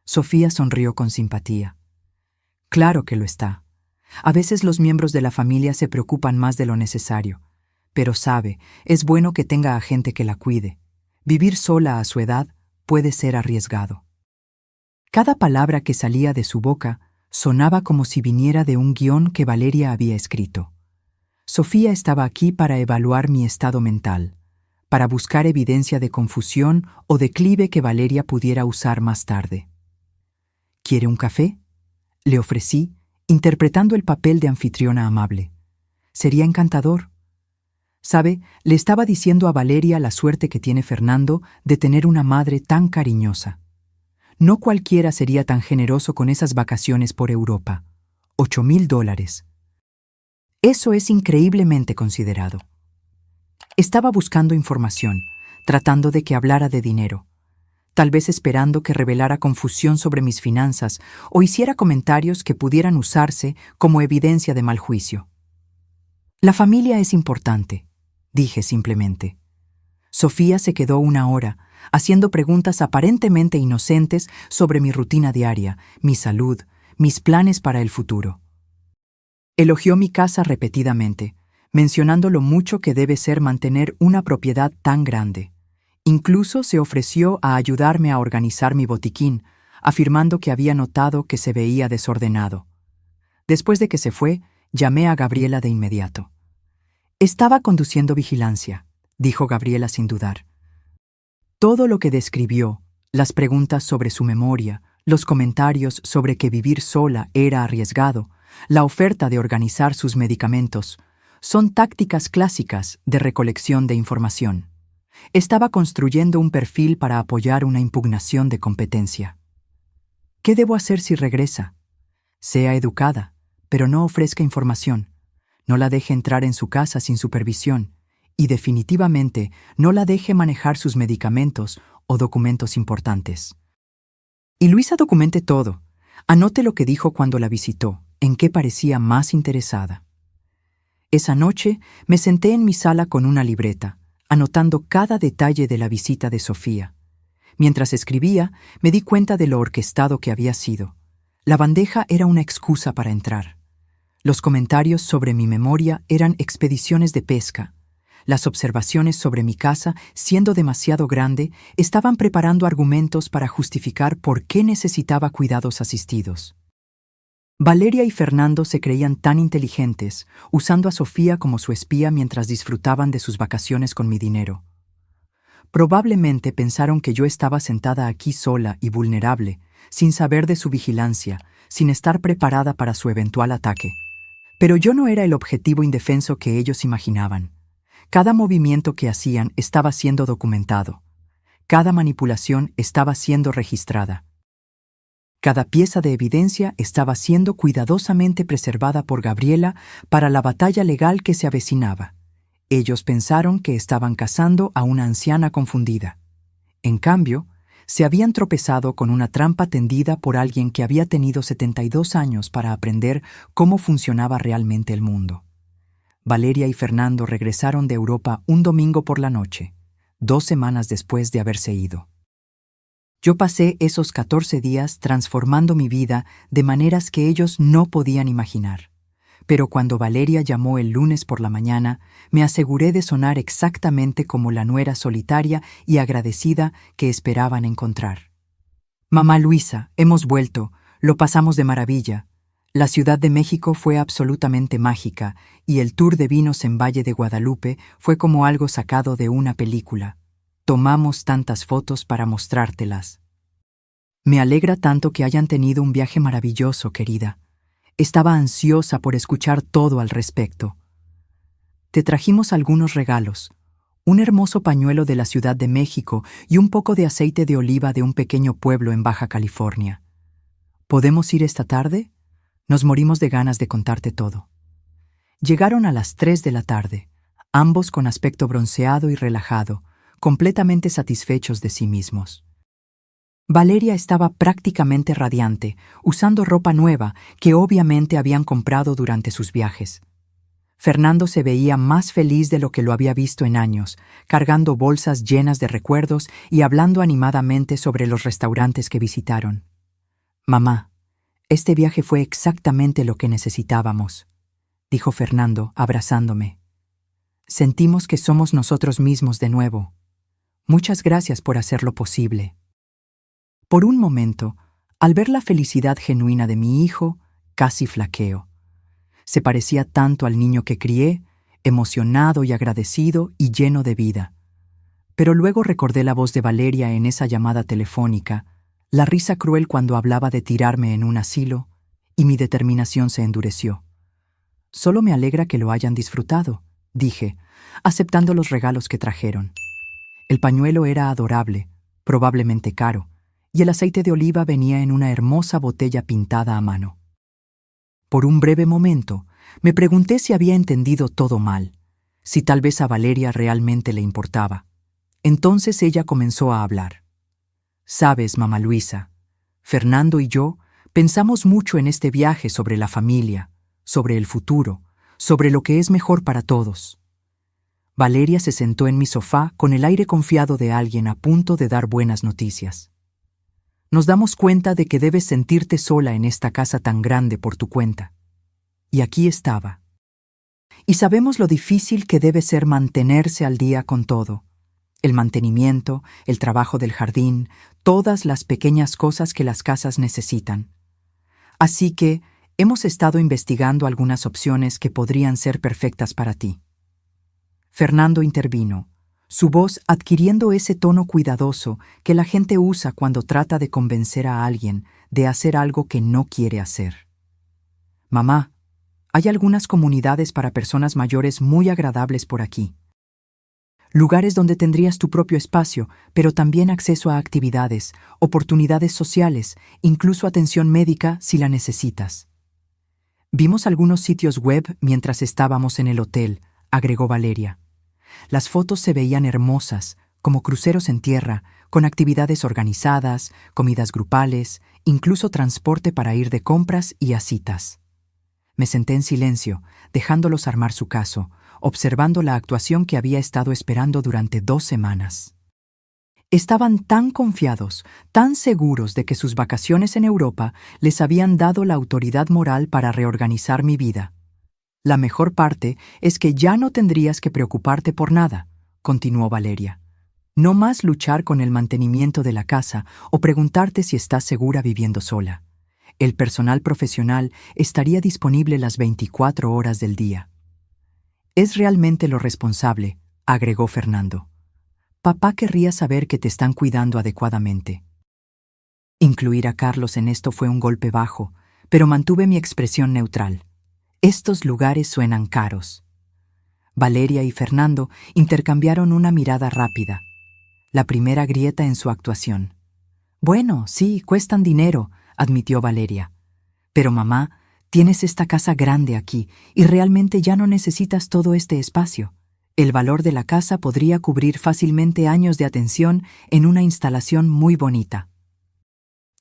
Sofía sonrió con simpatía. Claro que lo está. A veces los miembros de la familia se preocupan más de lo necesario, pero sabe, es bueno que tenga a gente que la cuide. Vivir sola a su edad puede ser arriesgado. Cada palabra que salía de su boca sonaba como si viniera de un guión que Valeria había escrito. Sofía estaba aquí para evaluar mi estado mental, para buscar evidencia de confusión o declive que Valeria pudiera usar más tarde. ¿Quiere un café? Le ofrecí, interpretando el papel de anfitriona amable. Sería encantador. ¿Sabe? Le estaba diciendo a Valeria la suerte que tiene Fernando de tener una madre tan cariñosa. No cualquiera sería tan generoso con esas vacaciones por Europa. $8,000. Eso es increíblemente considerado. Estaba buscando información, tratando de que hablara de dinero, tal vez esperando que revelara confusión sobre mis finanzas o hiciera comentarios que pudieran usarse como evidencia de mal juicio. La familia es importante, dije simplemente. Sofía se quedó 1 hora, haciendo preguntas aparentemente inocentes sobre mi rutina diaria, mi salud, mis planes para el futuro. Elogió mi casa repetidamente. mencionando lo mucho que debe ser mantener una propiedad tan grande. Incluso se ofreció a ayudarme a organizar mi botiquín, afirmando que había notado que se veía desordenado. Después de que se fue, llamé a Gabriela de inmediato. «Estaba conduciendo vigilancia», dijo Gabriela sin dudar. Todo lo que describió, las preguntas sobre su memoria, los comentarios sobre que vivir sola era arriesgado, la oferta de organizar sus medicamentos, son tácticas clásicas de recolección de información. Estaba construyendo un perfil para apoyar una impugnación de competencia. ¿Qué debo hacer si regresa? Sea educada, pero no ofrezca información. No la deje entrar en su casa sin supervisión y definitivamente no la deje manejar sus medicamentos o documentos importantes. Y Luisa documente todo. Anote lo que dijo cuando la visitó, en qué parecía más interesada. Esa noche me senté en mi sala con una libreta, anotando cada detalle de la visita de Sofía. Mientras escribía, me di cuenta de lo orquestado que había sido. La bandeja era una excusa para entrar. Los comentarios sobre mi memoria eran expediciones de pesca. Las observaciones sobre mi casa, siendo demasiado grande, estaban preparando argumentos para justificar por qué necesitaba cuidados asistidos. Valeria y Fernando se creían tan inteligentes, usando a Sofía como su espía mientras disfrutaban de sus vacaciones con mi dinero. Probablemente pensaron que yo estaba sentada aquí sola y vulnerable, sin saber de su vigilancia, sin estar preparada para su eventual ataque. Pero yo no era el objetivo indefenso que ellos imaginaban. Cada movimiento que hacían estaba siendo documentado. Cada manipulación estaba siendo registrada. Cada pieza de evidencia estaba siendo cuidadosamente preservada por Gabriela para la batalla legal que se avecinaba. Ellos pensaron que estaban cazando a una anciana confundida. En cambio, se habían tropezado con una trampa tendida por alguien que había tenido 72 años para aprender cómo funcionaba realmente el mundo. Valeria y Fernando regresaron de Europa un domingo por la noche, 2 semanas después de haberse ido. Yo pasé esos 14 días transformando mi vida de maneras que ellos no podían imaginar. Pero cuando Valeria llamó el lunes por la mañana, me aseguré de sonar exactamente como la nuera solitaria y agradecida que esperaban encontrar. «Mamá Luisa, hemos vuelto, lo pasamos de maravilla. La Ciudad de México fue absolutamente mágica y el tour de vinos en Valle de Guadalupe fue como algo sacado de una película. Tomamos tantas fotos para mostrártelas. Me alegra tanto que hayan tenido un viaje maravilloso, querida. Estaba ansiosa por escuchar todo al respecto. Te trajimos algunos regalos, un hermoso pañuelo de la Ciudad de México y un poco de aceite de oliva de un pequeño pueblo en Baja California. ¿Podemos ir esta tarde? Nos morimos de ganas de contarte todo». Llegaron a las 3 de la tarde, ambos con aspecto bronceado y relajado, completamente satisfechos de sí mismos. Valeria estaba prácticamente radiante, usando ropa nueva que obviamente habían comprado durante sus viajes. Fernando se veía más feliz de lo que lo había visto en años, cargando bolsas llenas de recuerdos y hablando animadamente sobre los restaurantes que visitaron. «Mamá, este viaje fue exactamente lo que necesitábamos», dijo Fernando, abrazándome. «Sentimos que somos nosotros mismos de nuevo. Muchas gracias por hacerlo posible». Por un momento, al ver la felicidad genuina de mi hijo, casi flaqueo. Se parecía tanto al niño que crié, emocionado y agradecido y lleno de vida. Pero luego recordé la voz de Valeria en esa llamada telefónica, la risa cruel cuando hablaba de tirarme en un asilo, y mi determinación se endureció. «Solo me alegra que lo hayan disfrutado», dije, aceptando los regalos que trajeron. El pañuelo era adorable, probablemente caro, y el aceite de oliva venía en una hermosa botella pintada a mano. Por un breve momento, me pregunté si había entendido todo mal, si tal vez a Valeria realmente le importaba. Entonces ella comenzó a hablar. «Sabes, mamá Luisa, Fernando y yo pensamos mucho en este viaje sobre la familia, sobre el futuro, sobre lo que es mejor para todos». Valeria se sentó en mi sofá con el aire confiado de alguien a punto de dar buenas noticias. «Nos damos cuenta de que debes sentirte sola en esta casa tan grande por tu cuenta. Y aquí estaba. y sabemos lo difícil que debe ser mantenerse al día con todo. El mantenimiento, el trabajo del jardín, todas las pequeñas cosas que las casas necesitan. Así que hemos estado investigando algunas opciones que podrían ser perfectas para ti. Fernando intervino, su voz adquiriendo ese tono cuidadoso que la gente usa cuando trata de convencer a alguien de hacer algo que no quiere hacer. Mamá, hay algunas comunidades para personas mayores muy agradables por aquí. Lugares donde tendrías tu propio espacio, pero también acceso a actividades, oportunidades sociales, incluso atención médica si la necesitas. Vimos algunos sitios web mientras estábamos en el hotel, agregó Valeria. Las fotos se veían hermosas, como cruceros en tierra, con actividades organizadas, comidas grupales, incluso transporte para ir de compras y a citas. Me senté en silencio, dejándolos armar su caso, observando la actuación que había estado esperando durante 2 semanas. Estaban tan confiados, tan seguros de que sus vacaciones en Europa les habían dado la autoridad moral para reorganizar mi vida. La mejor parte es que ya no tendrías que preocuparte por nada, continuó Valeria. No más luchar con el mantenimiento de la casa o preguntarte si estás segura viviendo sola. El personal profesional estaría disponible las 24 horas del día. Es realmente lo responsable, agregó Fernando. Papá querría saber que te están cuidando adecuadamente. Incluir a Carlos en esto fue un golpe bajo, pero mantuve mi expresión neutral. Estos lugares suenan caros. Valeria y Fernando intercambiaron una mirada rápida. La primera grieta en su actuación. Bueno, sí, cuestan dinero, admitió Valeria. Pero mamá, tienes esta casa grande aquí y realmente ya no necesitas todo este espacio. El valor de la casa podría cubrir fácilmente años de atención en una instalación muy bonita.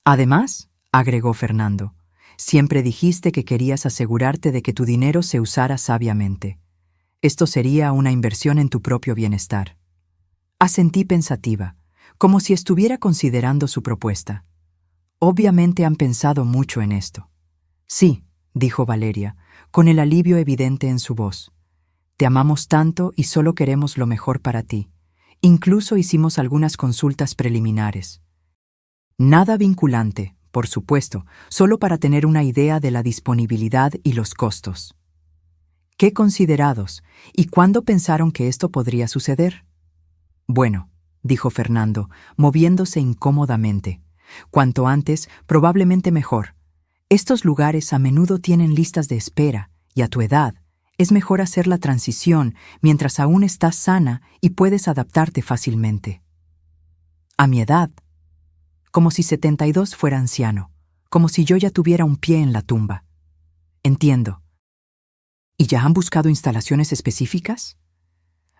Además, agregó Fernando, siempre dijiste que querías asegurarte de que tu dinero se usara sabiamente. Esto sería una inversión en tu propio bienestar. Asentí pensativa, como si estuviera considerando su propuesta. Obviamente han pensado mucho en esto. Sí, dijo Valeria, con el alivio evidente en su voz. Te amamos tanto y solo queremos lo mejor para ti. Incluso hicimos algunas consultas preliminares. Nada vinculante, por supuesto, solo para tener una idea de la disponibilidad y los costos. ¿Qué considerados? ¿Y cuándo pensaron que esto podría suceder? Bueno, dijo Fernando, moviéndose incómodamente. Cuanto antes, probablemente mejor. Estos lugares a menudo tienen listas de espera, y a tu edad, es mejor hacer la transición mientras aún estás sana y puedes adaptarte fácilmente. A mi edad, como si 72 fuera anciano, como si yo ya tuviera un pie en la tumba. Entiendo. ¿Y ya han buscado instalaciones específicas?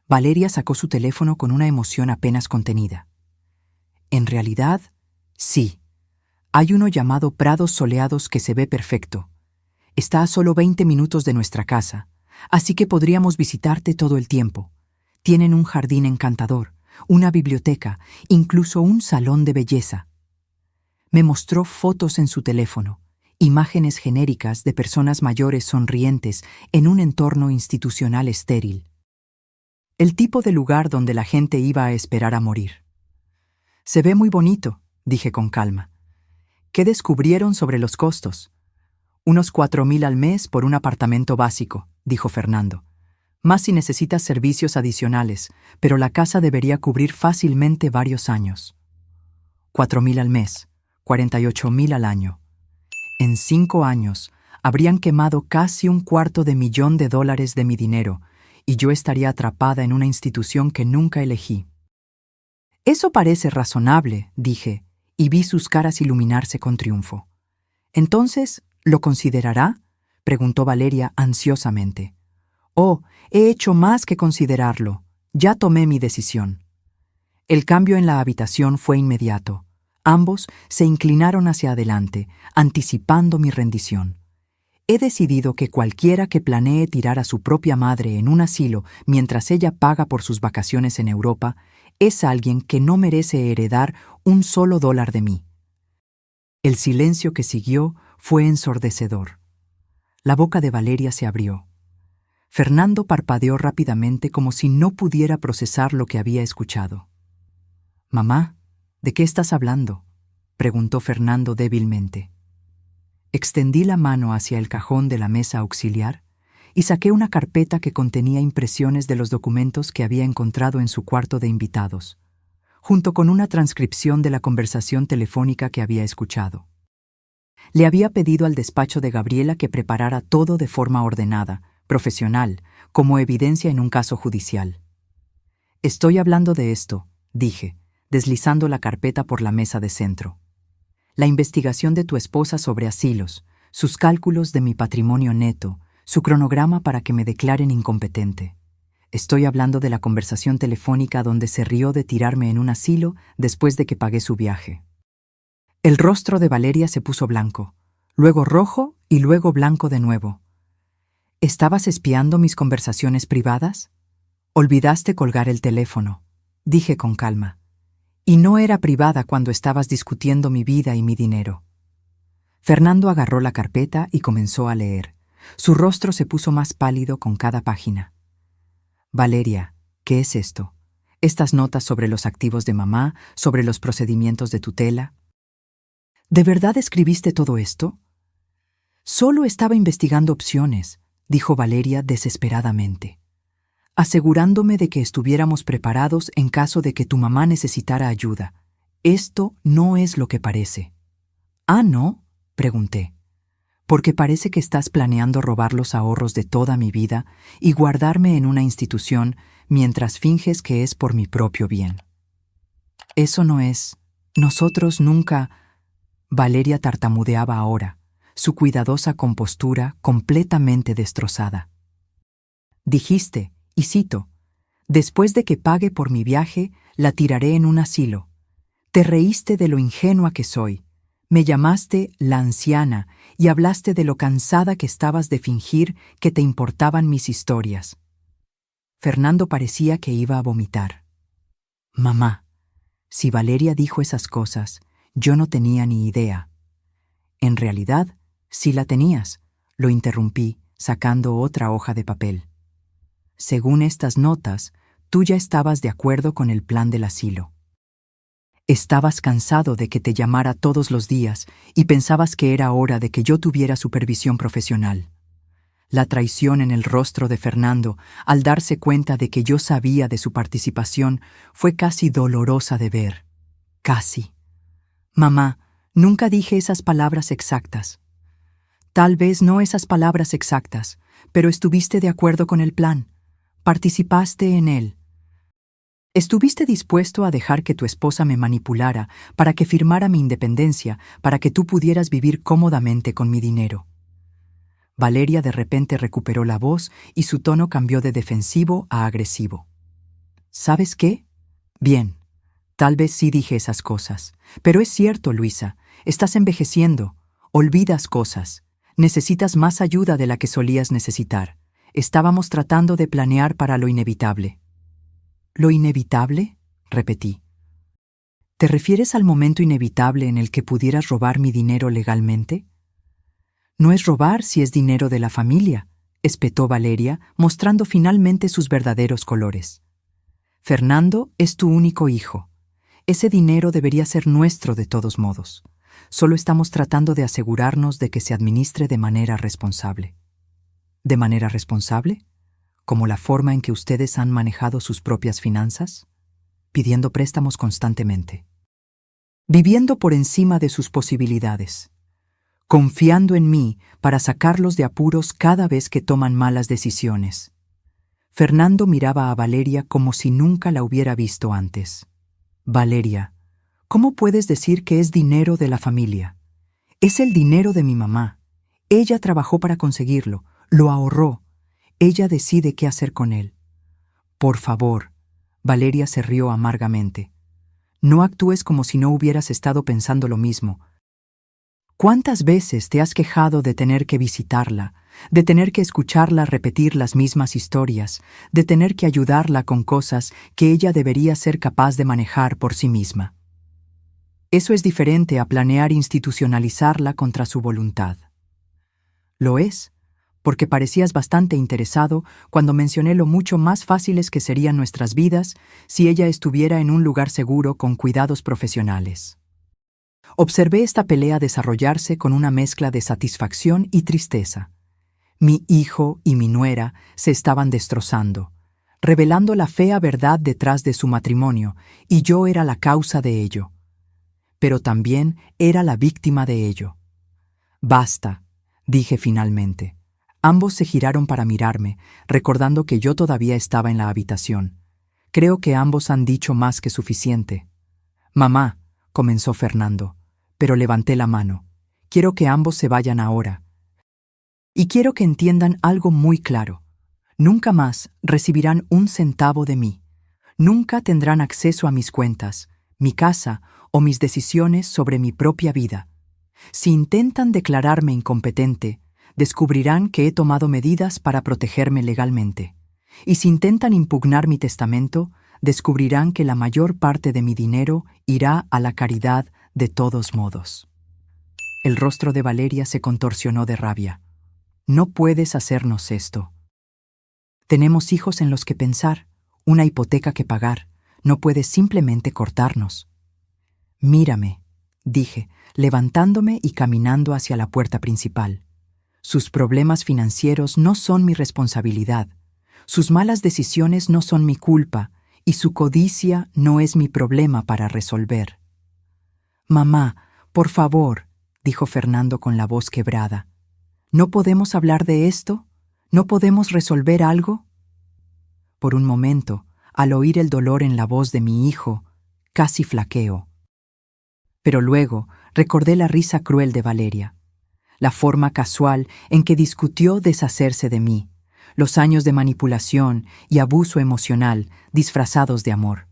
Valeria sacó su teléfono con una emoción apenas contenida. En realidad, sí. Hay uno llamado Prados Soleados que se ve perfecto. Está a solo 20 minutos de nuestra casa, así que podríamos visitarte todo el tiempo. Tienen un jardín encantador, una biblioteca, incluso un salón de belleza. Me mostró fotos en su teléfono, imágenes genéricas de personas mayores sonrientes en un entorno institucional estéril. El tipo de lugar donde la gente iba a esperar a morir. Se ve muy bonito, dije con calma. ¿Qué descubrieron sobre los costos? Unos 4,000 al mes por un apartamento básico, dijo Fernando. Más si necesitas servicios adicionales, pero la casa debería cubrir fácilmente varios años. 4,000 al mes, 48,000 al año. En 5 años, habrían quemado casi $250,000 de mi dinero, y yo estaría atrapada en una institución que nunca elegí. Eso parece razonable, dije, y vi sus caras iluminarse con triunfo. Entonces, ¿lo considerará? Preguntó Valeria ansiosamente. Oh, he hecho más que considerarlo. Ya tomé mi decisión. El cambio en la habitación fue inmediato. Ambos se inclinaron hacia adelante, anticipando mi rendición. He decidido que cualquiera que planee tirar a su propia madre en un asilo mientras ella paga por sus vacaciones en Europa es alguien que no merece heredar un solo dólar de mí. El silencio que siguió fue ensordecedor. La boca de Valeria se abrió. Fernando parpadeó rápidamente como si no pudiera procesar lo que había escuchado. «Mamá, ¿de qué estás hablando?», preguntó Fernando débilmente. Extendí la mano hacia el cajón de la mesa auxiliar y saqué una carpeta que contenía impresiones de los documentos que había encontrado en su cuarto de invitados, junto con una transcripción de la conversación telefónica que había escuchado. Le había pedido al despacho de Gabriela que preparara todo de forma ordenada, profesional, como evidencia en un caso judicial. «Estoy hablando de esto», dije, deslizando la carpeta por la mesa de centro. «La investigación de tu esposa sobre asilos, sus cálculos de mi patrimonio neto, su cronograma para que me declaren incompetente. Estoy hablando de la conversación telefónica donde se rió de tirarme en un asilo después de que pagué su viaje». El rostro de Valeria se puso blanco, luego rojo y luego blanco de nuevo. «¿Estabas espiando mis conversaciones privadas? Olvidaste colgar el teléfono», dije con calma. «Y no era privada cuando estabas discutiendo mi vida y mi dinero». Fernando agarró la carpeta y comenzó a leer. Su rostro se puso más pálido con cada página. «Valeria, ¿qué es esto? Estas notas sobre los activos de mamá, sobre los procedimientos de tutela». «¿De verdad escribiste todo esto?». «Solo estaba investigando opciones», dijo Valeria desesperadamente, «asegurándome de que estuviéramos preparados en caso de que tu mamá necesitara ayuda. Esto no es lo que parece». «¿Ah, no?», pregunté. «Porque parece que estás planeando robar los ahorros de toda mi vida y guardarme en una institución mientras finges que es por mi propio bien». «Eso no es. Nosotros nunca…». Valeria tartamudeaba ahora, su cuidadosa compostura completamente destrozada. «Dijiste, y cito, después de que pague por mi viaje, la tiraré en un asilo. Te reíste de lo ingenua que soy. Me llamaste la anciana y hablaste de lo cansada que estabas de fingir que te importaban mis historias». Fernando parecía que iba a vomitar. «Mamá, si Valeria dijo esas cosas, yo no tenía ni idea». «En realidad, sí la tenías», lo interrumpí, sacando otra hoja de papel. «Según estas notas, tú ya estabas de acuerdo con el plan del asilo. Estabas cansado de que te llamara todos los días y pensabas que era hora de que yo tuviera supervisión profesional». La traición en el rostro de Fernando, al darse cuenta de que yo sabía de su participación, fue casi dolorosa de ver. Casi. «Mamá, nunca dije esas palabras exactas». «Tal vez no esas palabras exactas, pero estuviste de acuerdo con el plan. Participaste en él. Estuviste dispuesto a dejar que tu esposa me manipulara para que firmara mi independencia, para que tú pudieras vivir cómodamente con mi dinero». Valeria de repente recuperó la voz y su tono cambió de defensivo a agresivo. «¿Sabes qué? Bien, tal vez sí dije esas cosas. Pero es cierto, Luisa, estás envejeciendo, olvidas cosas, necesitas más ayuda de la que solías necesitar. Estábamos tratando de planear para lo inevitable». «¿Lo inevitable?», repetí. «¿Te refieres al momento inevitable en el que pudieras robar mi dinero legalmente?». «No es robar si es dinero de la familia», espetó Valeria, mostrando finalmente sus verdaderos colores. «Fernando es tu único hijo. Ese dinero debería ser nuestro de todos modos. Solo estamos tratando de asegurarnos de que se administre de manera responsable». «¿De manera responsable? ¿Como la forma en que ustedes han manejado sus propias finanzas? Pidiendo préstamos constantemente. Viviendo por encima de sus posibilidades. Confiando en mí para sacarlos de apuros cada vez que toman malas decisiones». Fernando miraba a Valeria como si nunca la hubiera visto antes. «Valeria, ¿cómo puedes decir que es dinero de la familia? Es el dinero de mi mamá. Ella trabajó para conseguirlo, lo ahorró. Ella decide qué hacer con él». «Por favor», Valeria se rió amargamente. «No actúes como si no hubieras estado pensando lo mismo. ¿Cuántas veces te has quejado de tener que visitarla, de tener que escucharla repetir las mismas historias, de tener que ayudarla con cosas que ella debería ser capaz de manejar por sí misma? Eso es diferente a planear institucionalizarla contra su voluntad». «Lo es, porque parecías bastante interesado cuando mencioné lo mucho más fáciles que serían nuestras vidas si ella estuviera en un lugar seguro con cuidados profesionales. Observé esta pelea desarrollarse con una mezcla de satisfacción y tristeza. Mi hijo y mi nuera se estaban destrozando, revelando la fea verdad detrás de su matrimonio, y yo era la causa de ello. Pero también era la víctima de ello. «Basta», dije finalmente. Ambos se giraron para mirarme, recordando que yo todavía estaba en la habitación. Creo que ambos han dicho más que suficiente. «Mamá», comenzó Fernando, pero levanté la mano. «Quiero que ambos se vayan ahora. Y quiero que entiendan algo muy claro. Nunca más recibirán un centavo de mí. Nunca tendrán acceso a mis cuentas, mi casa o mis decisiones sobre mi propia vida. Si intentan declararme incompetente, descubrirán que he tomado medidas para protegerme legalmente. Y si intentan impugnar mi testamento, descubrirán que la mayor parte de mi dinero irá a la caridad de todos modos». El rostro de Valeria se contorsionó de rabia. «No puedes hacernos esto. Tenemos hijos en los que pensar, una hipoteca que pagar. No puedes simplemente cortarnos». «Mírame», dije, levantándome y caminando hacia la puerta principal. «Sus problemas financieros no son mi responsabilidad. Sus malas decisiones no son mi culpa, y su codicia no es mi problema para resolver». «Mamá, por favor», dijo Fernando con la voz quebrada. «¿No podemos hablar de esto? ¿No podemos resolver algo?» Por un momento, al oír el dolor en la voz de mi hijo, casi flaqueó. Pero luego recordé la risa cruel de Valeria, la forma casual en que discutió deshacerse de mí, los años de manipulación y abuso emocional disfrazados de amor.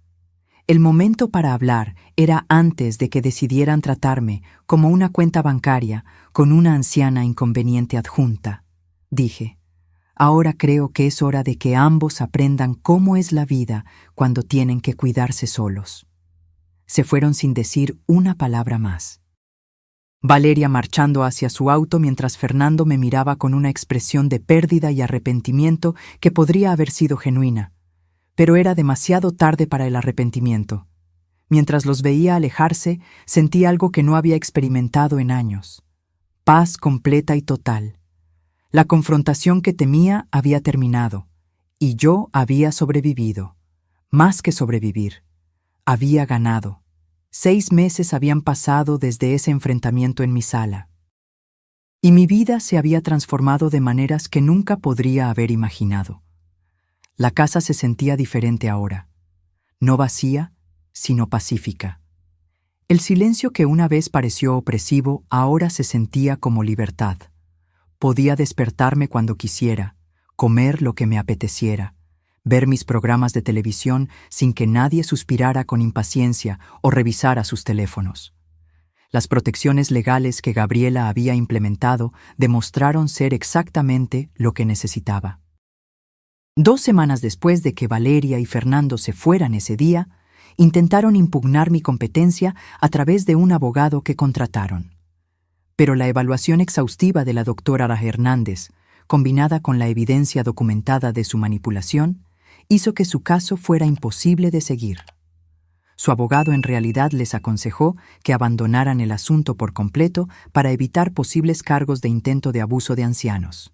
El momento para hablar era antes de que decidieran tratarme como una cuenta bancaria con una anciana inconveniente adjunta. Dije, ahora creo que es hora de que ambos aprendan cómo es la vida cuando tienen que cuidarse solos. Se fueron sin decir una palabra más. Valeria marchando hacia su auto mientras Fernando me miraba con una expresión de pérdida y arrepentimiento que podría haber sido genuina. Pero era demasiado tarde para el arrepentimiento. Mientras los veía alejarse, sentí algo que no había experimentado en años. Paz completa y total. La confrontación que temía había terminado, y yo había sobrevivido. Más que sobrevivir. Había ganado. 6 meses habían pasado desde ese enfrentamiento en mi sala. Y mi vida se había transformado de maneras que nunca podría haber imaginado. La casa se sentía diferente ahora, no vacía, sino pacífica. El silencio que una vez pareció opresivo ahora se sentía como libertad. Podía despertarme cuando quisiera, comer lo que me apeteciera, ver mis programas de televisión sin que nadie suspirara con impaciencia o revisara sus teléfonos. Las protecciones legales que Gabriela había implementado demostraron ser exactamente lo que necesitaba. 2 semanas después de que Valeria y Fernando se fueran ese día, intentaron impugnar mi competencia a través de un abogado que contrataron. Pero la evaluación exhaustiva de la doctora Hernández, combinada con la evidencia documentada de su manipulación, hizo que su caso fuera imposible de seguir. Su abogado en realidad les aconsejó que abandonaran el asunto por completo para evitar posibles cargos de intento de abuso de ancianos.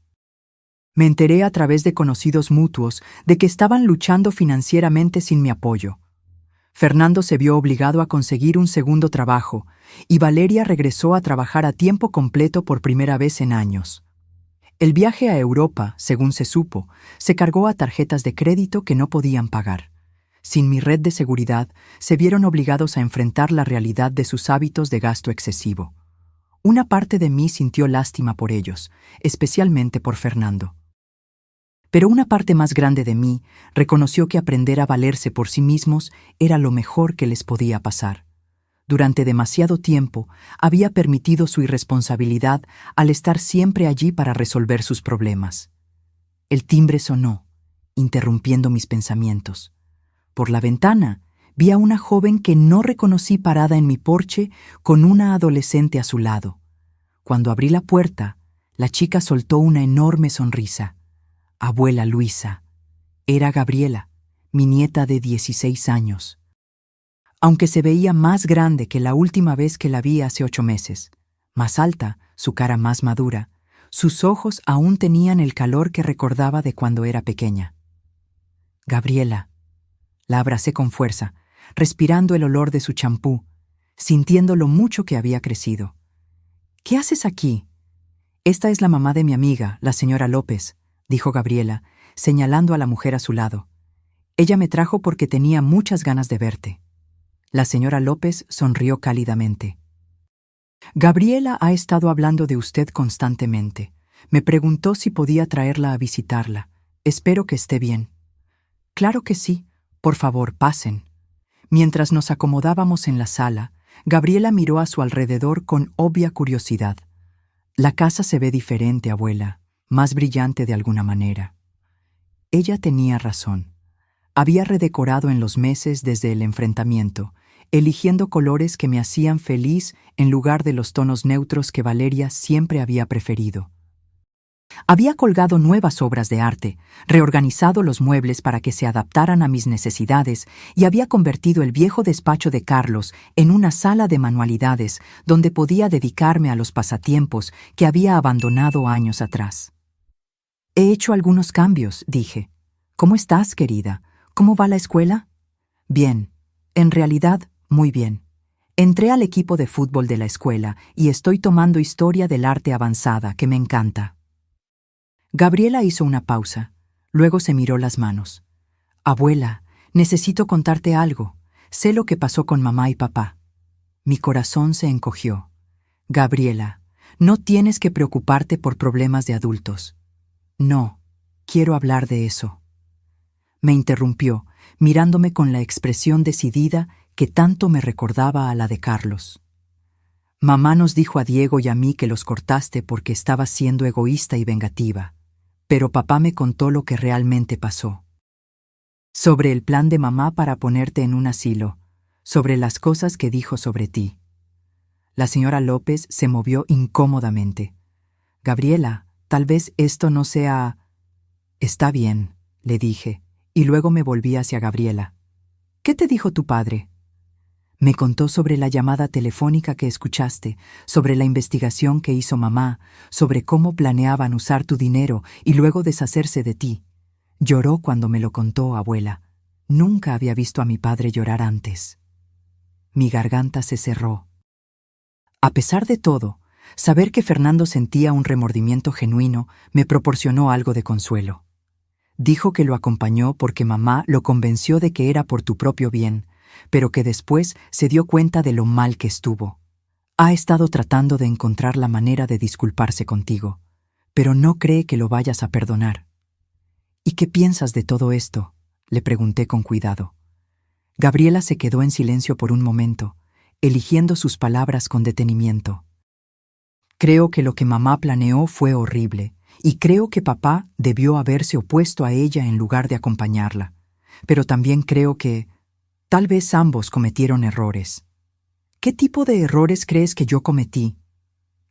Me enteré a través de conocidos mutuos de que estaban luchando financieramente sin mi apoyo. Fernando se vio obligado a conseguir un segundo trabajo y Valeria regresó a trabajar a tiempo completo por primera vez en años. El viaje a Europa, según se supo, se cargó a tarjetas de crédito que no podían pagar. Sin mi red de seguridad, se vieron obligados a enfrentar la realidad de sus hábitos de gasto excesivo. Una parte de mí sintió lástima por ellos, especialmente por Fernando. Pero una parte más grande de mí reconoció que aprender a valerse por sí mismos era lo mejor que les podía pasar. Durante demasiado tiempo había permitido su irresponsabilidad al estar siempre allí para resolver sus problemas. El timbre sonó, interrumpiendo mis pensamientos. Por la ventana vi a una joven que no reconocí parada en mi porche con una adolescente a su lado. Cuando abrí la puerta, La chica soltó una enorme sonrisa. Abuela Luisa. Era Gabriela, mi nieta de 16 años. Aunque se veía más grande que la última vez que la vi hace 8 meses, más alta, su cara más madura, sus ojos aún tenían el calor que recordaba de cuando era pequeña. Gabriela. La abracé con fuerza, respirando el olor de su champú, sintiendo lo mucho que había crecido. ¿Qué haces aquí? Esta es la mamá de mi amiga, la señora López, dijo Gabriela, señalando a la mujer a su lado. Ella me trajo porque tenía muchas ganas de verte. La señora López sonrió cálidamente. Gabriela ha estado hablando de usted constantemente. Me preguntó si podía traerla a visitarla. Espero que esté bien. Claro que sí. Por favor, pasen. Mientras nos acomodábamos en la sala, Gabriela miró a su alrededor con obvia curiosidad. La casa se ve diferente, abuela, más brillante de alguna manera. Ella tenía razón. Había redecorado en los meses desde el enfrentamiento, eligiendo colores que me hacían feliz en lugar de los tonos neutros que Valeria siempre había preferido. Había colgado nuevas obras de arte, reorganizado los muebles para que se adaptaran a mis necesidades y había convertido el viejo despacho de Carlos en una sala de manualidades donde podía dedicarme a los pasatiempos que había abandonado años atrás. He hecho algunos cambios, dije. ¿Cómo estás, querida? ¿Cómo va la escuela? Bien. En realidad, muy bien. Entré al equipo de fútbol de la escuela y estoy tomando historia del arte avanzada, que me encanta. Gabriela hizo una pausa. Luego se miró las manos. Abuela, necesito contarte algo. Sé lo que pasó con mamá y papá. Mi corazón se encogió. Gabriela, no tienes que preocuparte por problemas de adultos. No, quiero hablar de eso. Me interrumpió, mirándome con la expresión decidida que tanto me recordaba a la de Carlos. Mamá nos dijo a Diego y a mí que los cortaste porque estabas siendo egoísta y vengativa. Pero papá me contó lo que realmente pasó. Sobre el plan de mamá para ponerte en un asilo, sobre las cosas que dijo sobre ti. La señora López se movió incómodamente. Gabriela, tal vez esto no sea... Está bien, le dije, y luego me volví hacia Gabriela. ¿Qué te dijo tu padre? Me contó sobre la llamada telefónica que escuchaste, sobre la investigación que hizo mamá, sobre cómo planeaban usar tu dinero y luego deshacerse de ti. Lloró cuando me lo contó, abuela. Nunca había visto a mi padre llorar antes. Mi garganta se cerró. A pesar de todo, saber que Fernando sentía un remordimiento genuino me proporcionó algo de consuelo. Dijo que lo acompañó porque mamá lo convenció de que era por tu propio bien, pero que después se dio cuenta de lo mal que estuvo. Ha estado tratando de encontrar la manera de disculparse contigo, pero no cree que lo vayas a perdonar. ¿Y qué piensas de todo esto?, le pregunté con cuidado. Gabriela se quedó en silencio por un momento, eligiendo sus palabras con detenimiento. Creo que lo que mamá planeó fue horrible, y creo que papá debió haberse opuesto a ella en lugar de acompañarla. Pero también creo que tal vez ambos cometieron errores. ¿Qué tipo de errores crees que yo cometí?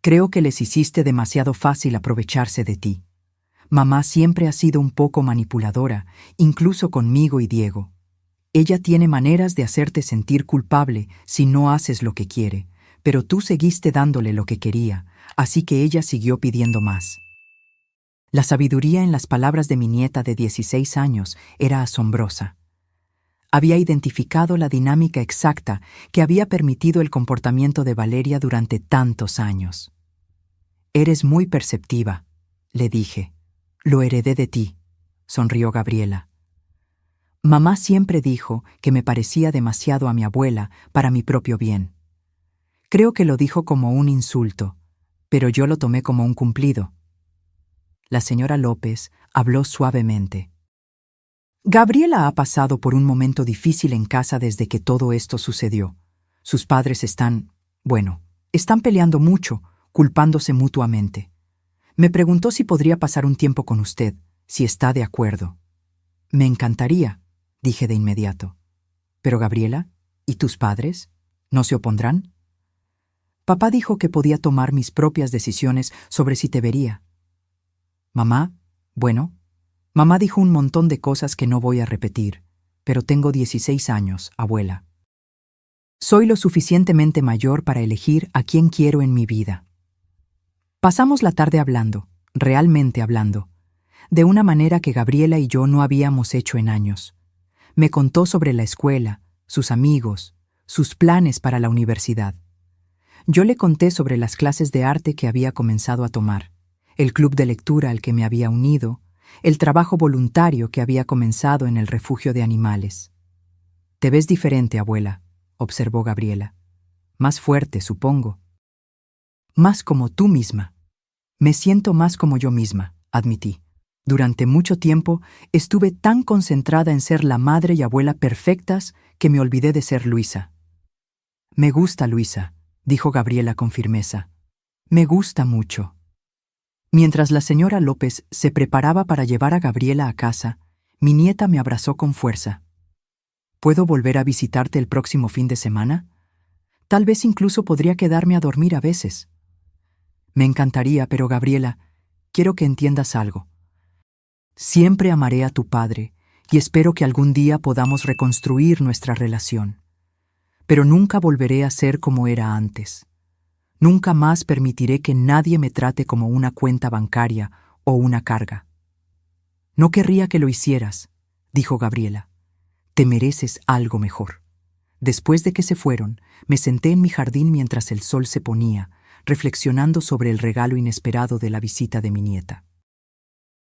Creo que les hiciste demasiado fácil aprovecharse de ti. Mamá siempre ha sido un poco manipuladora, incluso conmigo y Diego. Ella tiene maneras de hacerte sentir culpable si no haces lo que quiere, pero tú seguiste dándole lo que quería, así que ella siguió pidiendo más. La sabiduría en las palabras de mi nieta de 16 años era asombrosa. Había identificado la dinámica exacta que había permitido el comportamiento de Valeria durante tantos años. Eres muy perceptiva, le dije. Lo heredé de ti, sonrió Gabriela. Mamá siempre dijo que me parecía demasiado a mi abuela para mi propio bien. Creo que lo dijo como un insulto, pero yo lo tomé como un cumplido. La señora López habló suavemente. Gabriela ha pasado por un momento difícil en casa desde que todo esto sucedió. Sus padres están peleando mucho, culpándose mutuamente. Me preguntó si podría pasar un tiempo con usted, si está de acuerdo. Me encantaría, dije de inmediato. Pero Gabriela, ¿y tus padres? ¿No se opondrán? Papá dijo que podía tomar mis propias decisiones sobre si te vería. Mamá, bueno, mamá dijo un montón de cosas que no voy a repetir, pero tengo 16 años, abuela. Soy lo suficientemente mayor para elegir a quién quiero en mi vida. Pasamos la tarde hablando, realmente hablando, de una manera que Gabriela y yo no habíamos hecho en años. Me contó sobre la escuela, sus amigos, sus planes para la universidad. Yo le conté sobre las clases de arte que había comenzado a tomar, el club de lectura al que me había unido, el trabajo voluntario que había comenzado en el refugio de animales. «Te ves diferente, abuela», observó Gabriela. «Más fuerte, supongo». «Más como tú misma». «Me siento más como yo misma», admití. Durante mucho tiempo estuve tan concentrada en ser la madre y abuela perfectas que me olvidé de ser Luisa. «Me gusta, Luisa», dijo Gabriela con firmeza. «Me gusta mucho». Mientras la señora López se preparaba para llevar a Gabriela a casa, mi nieta me abrazó con fuerza. «¿Puedo volver a visitarte el próximo fin de semana? Tal vez incluso podría quedarme a dormir a veces». «Me encantaría, pero Gabriela, quiero que entiendas algo. Siempre amaré a tu padre y espero que algún día podamos reconstruir nuestra relación. Pero nunca volveré a ser como era antes. Nunca más permitiré que nadie me trate como una cuenta bancaria o una carga». «No querría que lo hicieras», dijo Gabriela. «Te mereces algo mejor». Después de que se fueron, me senté en mi jardín mientras el sol se ponía, reflexionando sobre el regalo inesperado de la visita de mi nieta.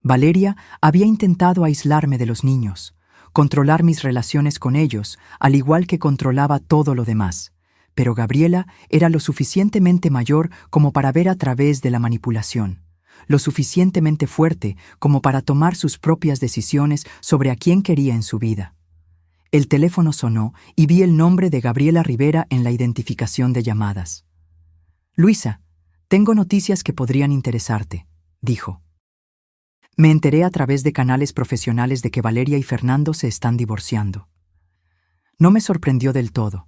Valeria había intentado aislarme de los niños, controlar mis relaciones con ellos, al igual que controlaba todo lo demás. Pero Gabriela era lo suficientemente mayor como para ver a través de la manipulación, lo suficientemente fuerte como para tomar sus propias decisiones sobre a quién quería en su vida. El teléfono sonó y vi el nombre de Gabriela Rivera en la identificación de llamadas. «Luisa, tengo noticias que podrían interesarte», dijo. Me enteré a través de canales profesionales de que Valeria y Fernando se están divorciando. No me sorprendió del todo.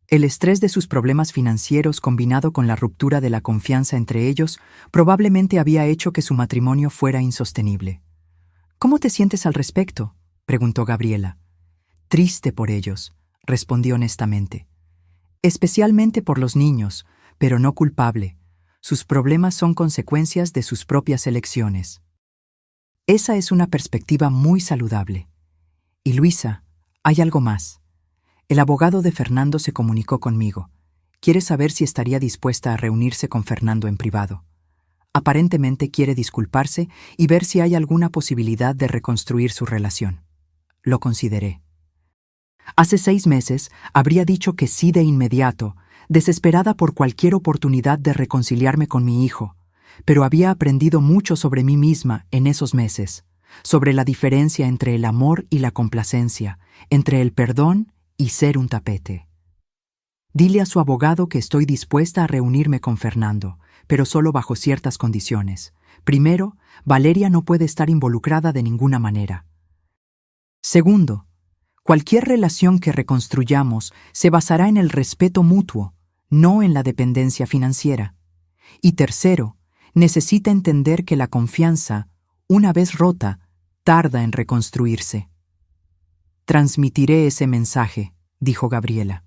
El estrés de sus problemas financieros combinado con la ruptura de la confianza entre ellos probablemente había hecho que su matrimonio fuera insostenible. «¿Cómo te sientes al respecto?», preguntó Gabriela. «Triste por ellos», respondí honestamente. «Especialmente por los niños, pero no culpable. Sus problemas son consecuencias de sus propias elecciones». Esa es una perspectiva muy saludable. Y Luisa, hay algo más. El abogado de Fernando se comunicó conmigo. Quiere saber si estaría dispuesta a reunirse con Fernando en privado. Aparentemente quiere disculparse y ver si hay alguna posibilidad de reconstruir su relación. Lo consideré. Hace 6 meses habría dicho que sí de inmediato, desesperada por cualquier oportunidad de reconciliarme con mi hijo, pero había aprendido mucho sobre mí misma en esos meses, sobre la diferencia entre el amor y la complacencia, entre el perdón y ser un tapete. Dile a su abogado que estoy dispuesta a reunirme con Fernando, pero solo bajo ciertas condiciones. Primero, Valeria no puede estar involucrada de ninguna manera. Segundo, cualquier relación que reconstruyamos se basará en el respeto mutuo, no en la dependencia financiera. Y tercero, necesita entender que la confianza, una vez rota, tarda en reconstruirse. «Transmitiré ese mensaje», dijo Gabriela.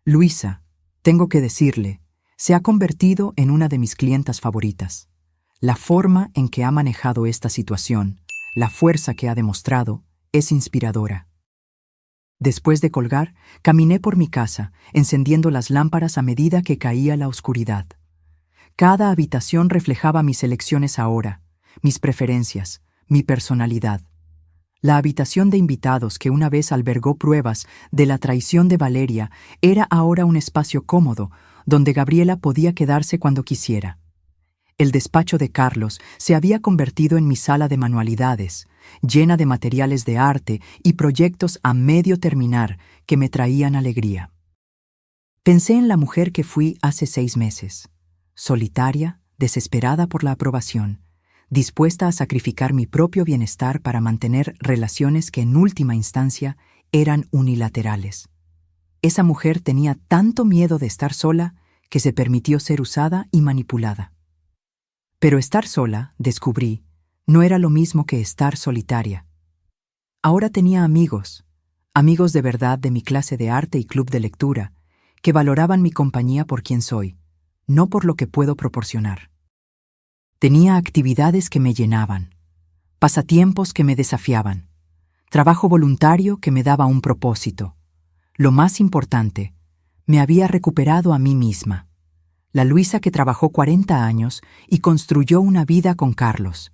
«Luisa, tengo que decirle, se ha convertido en una de mis clientas favoritas. La forma en que ha manejado esta situación, la fuerza que ha demostrado, es inspiradora». Después de colgar, caminé por mi casa, encendiendo las lámparas a medida que caía la oscuridad. Cada habitación reflejaba mis elecciones ahora, mis preferencias, mi personalidad. La habitación de invitados que una vez albergó pruebas de la traición de Valeria era ahora un espacio cómodo donde Gabriela podía quedarse cuando quisiera. El despacho de Carlos se había convertido en mi sala de manualidades, llena de materiales de arte y proyectos a medio terminar que me traían alegría. Pensé en la mujer que fui hace 6 meses. Solitaria, desesperada por la aprobación, dispuesta a sacrificar mi propio bienestar para mantener relaciones que en última instancia eran unilaterales. Esa mujer tenía tanto miedo de estar sola que se permitió ser usada y manipulada. Pero estar sola, descubrí, no era lo mismo que estar solitaria. Ahora tenía amigos, amigos de verdad de mi clase de arte y club de lectura, que valoraban mi compañía por quien soy, no por lo que puedo proporcionar. Tenía actividades que me llenaban, pasatiempos que me desafiaban, trabajo voluntario que me daba un propósito. Lo más importante, me había recuperado a mí misma, la Luisa que trabajó 40 años y construyó una vida con Carlos,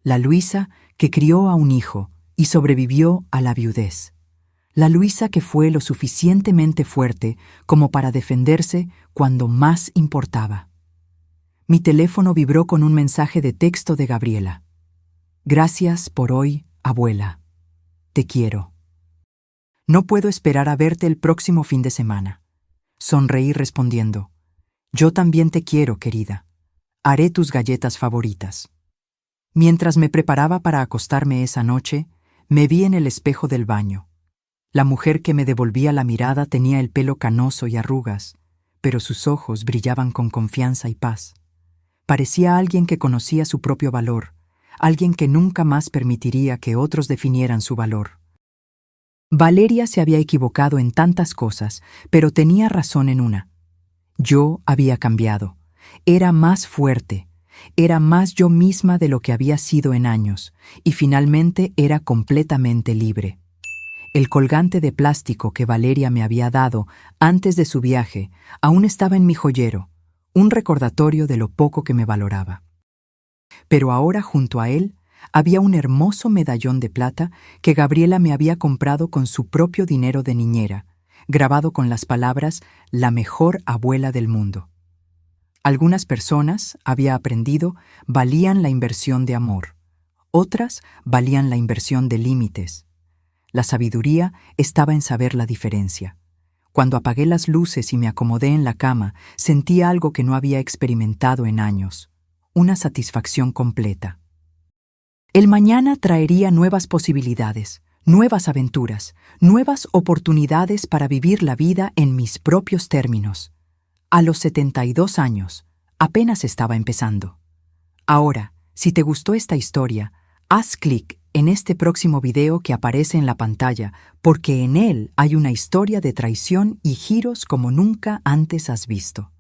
la Luisa que crió a un hijo y sobrevivió a la viudez, la Luisa que fue lo suficientemente fuerte como para defenderse cuando más importaba. Mi teléfono vibró con un mensaje de texto de Gabriela. Gracias por hoy, abuela. Te quiero. No puedo esperar a verte el próximo fin de semana. Sonreí respondiendo. Yo también te quiero, querida. Haré tus galletas favoritas. Mientras me preparaba para acostarme esa noche, me vi en el espejo del baño. La mujer que me devolvía la mirada tenía el pelo canoso y arrugas, pero sus ojos brillaban con confianza y paz. Parecía alguien que conocía su propio valor, alguien que nunca más permitiría que otros definieran su valor. Valeria se había equivocado en tantas cosas, pero tenía razón en una. Yo había cambiado. Era más fuerte. Era más yo misma de lo que había sido en años, y finalmente era completamente libre. El colgante de plástico que Valeria me había dado antes de su viaje aún estaba en mi joyero, un recordatorio de lo poco que me valoraba. Pero ahora junto a él había un hermoso medallón de plata que Gabriela me había comprado con su propio dinero de niñera, grabado con las palabras «La mejor abuela del mundo». Algunas personas, había aprendido, valían la inversión de amor. Otras valían la inversión de límites. La sabiduría estaba en saber la diferencia. Cuando apagué las luces y me acomodé en la cama, sentí algo que no había experimentado en años, una satisfacción completa. El mañana traería nuevas posibilidades, nuevas aventuras, nuevas oportunidades para vivir la vida en mis propios términos. A los 72 años, apenas estaba empezando. Ahora, si te gustó esta historia, haz clic en este próximo video que aparece en la pantalla, porque en él hay una historia de traición y giros como nunca antes has visto.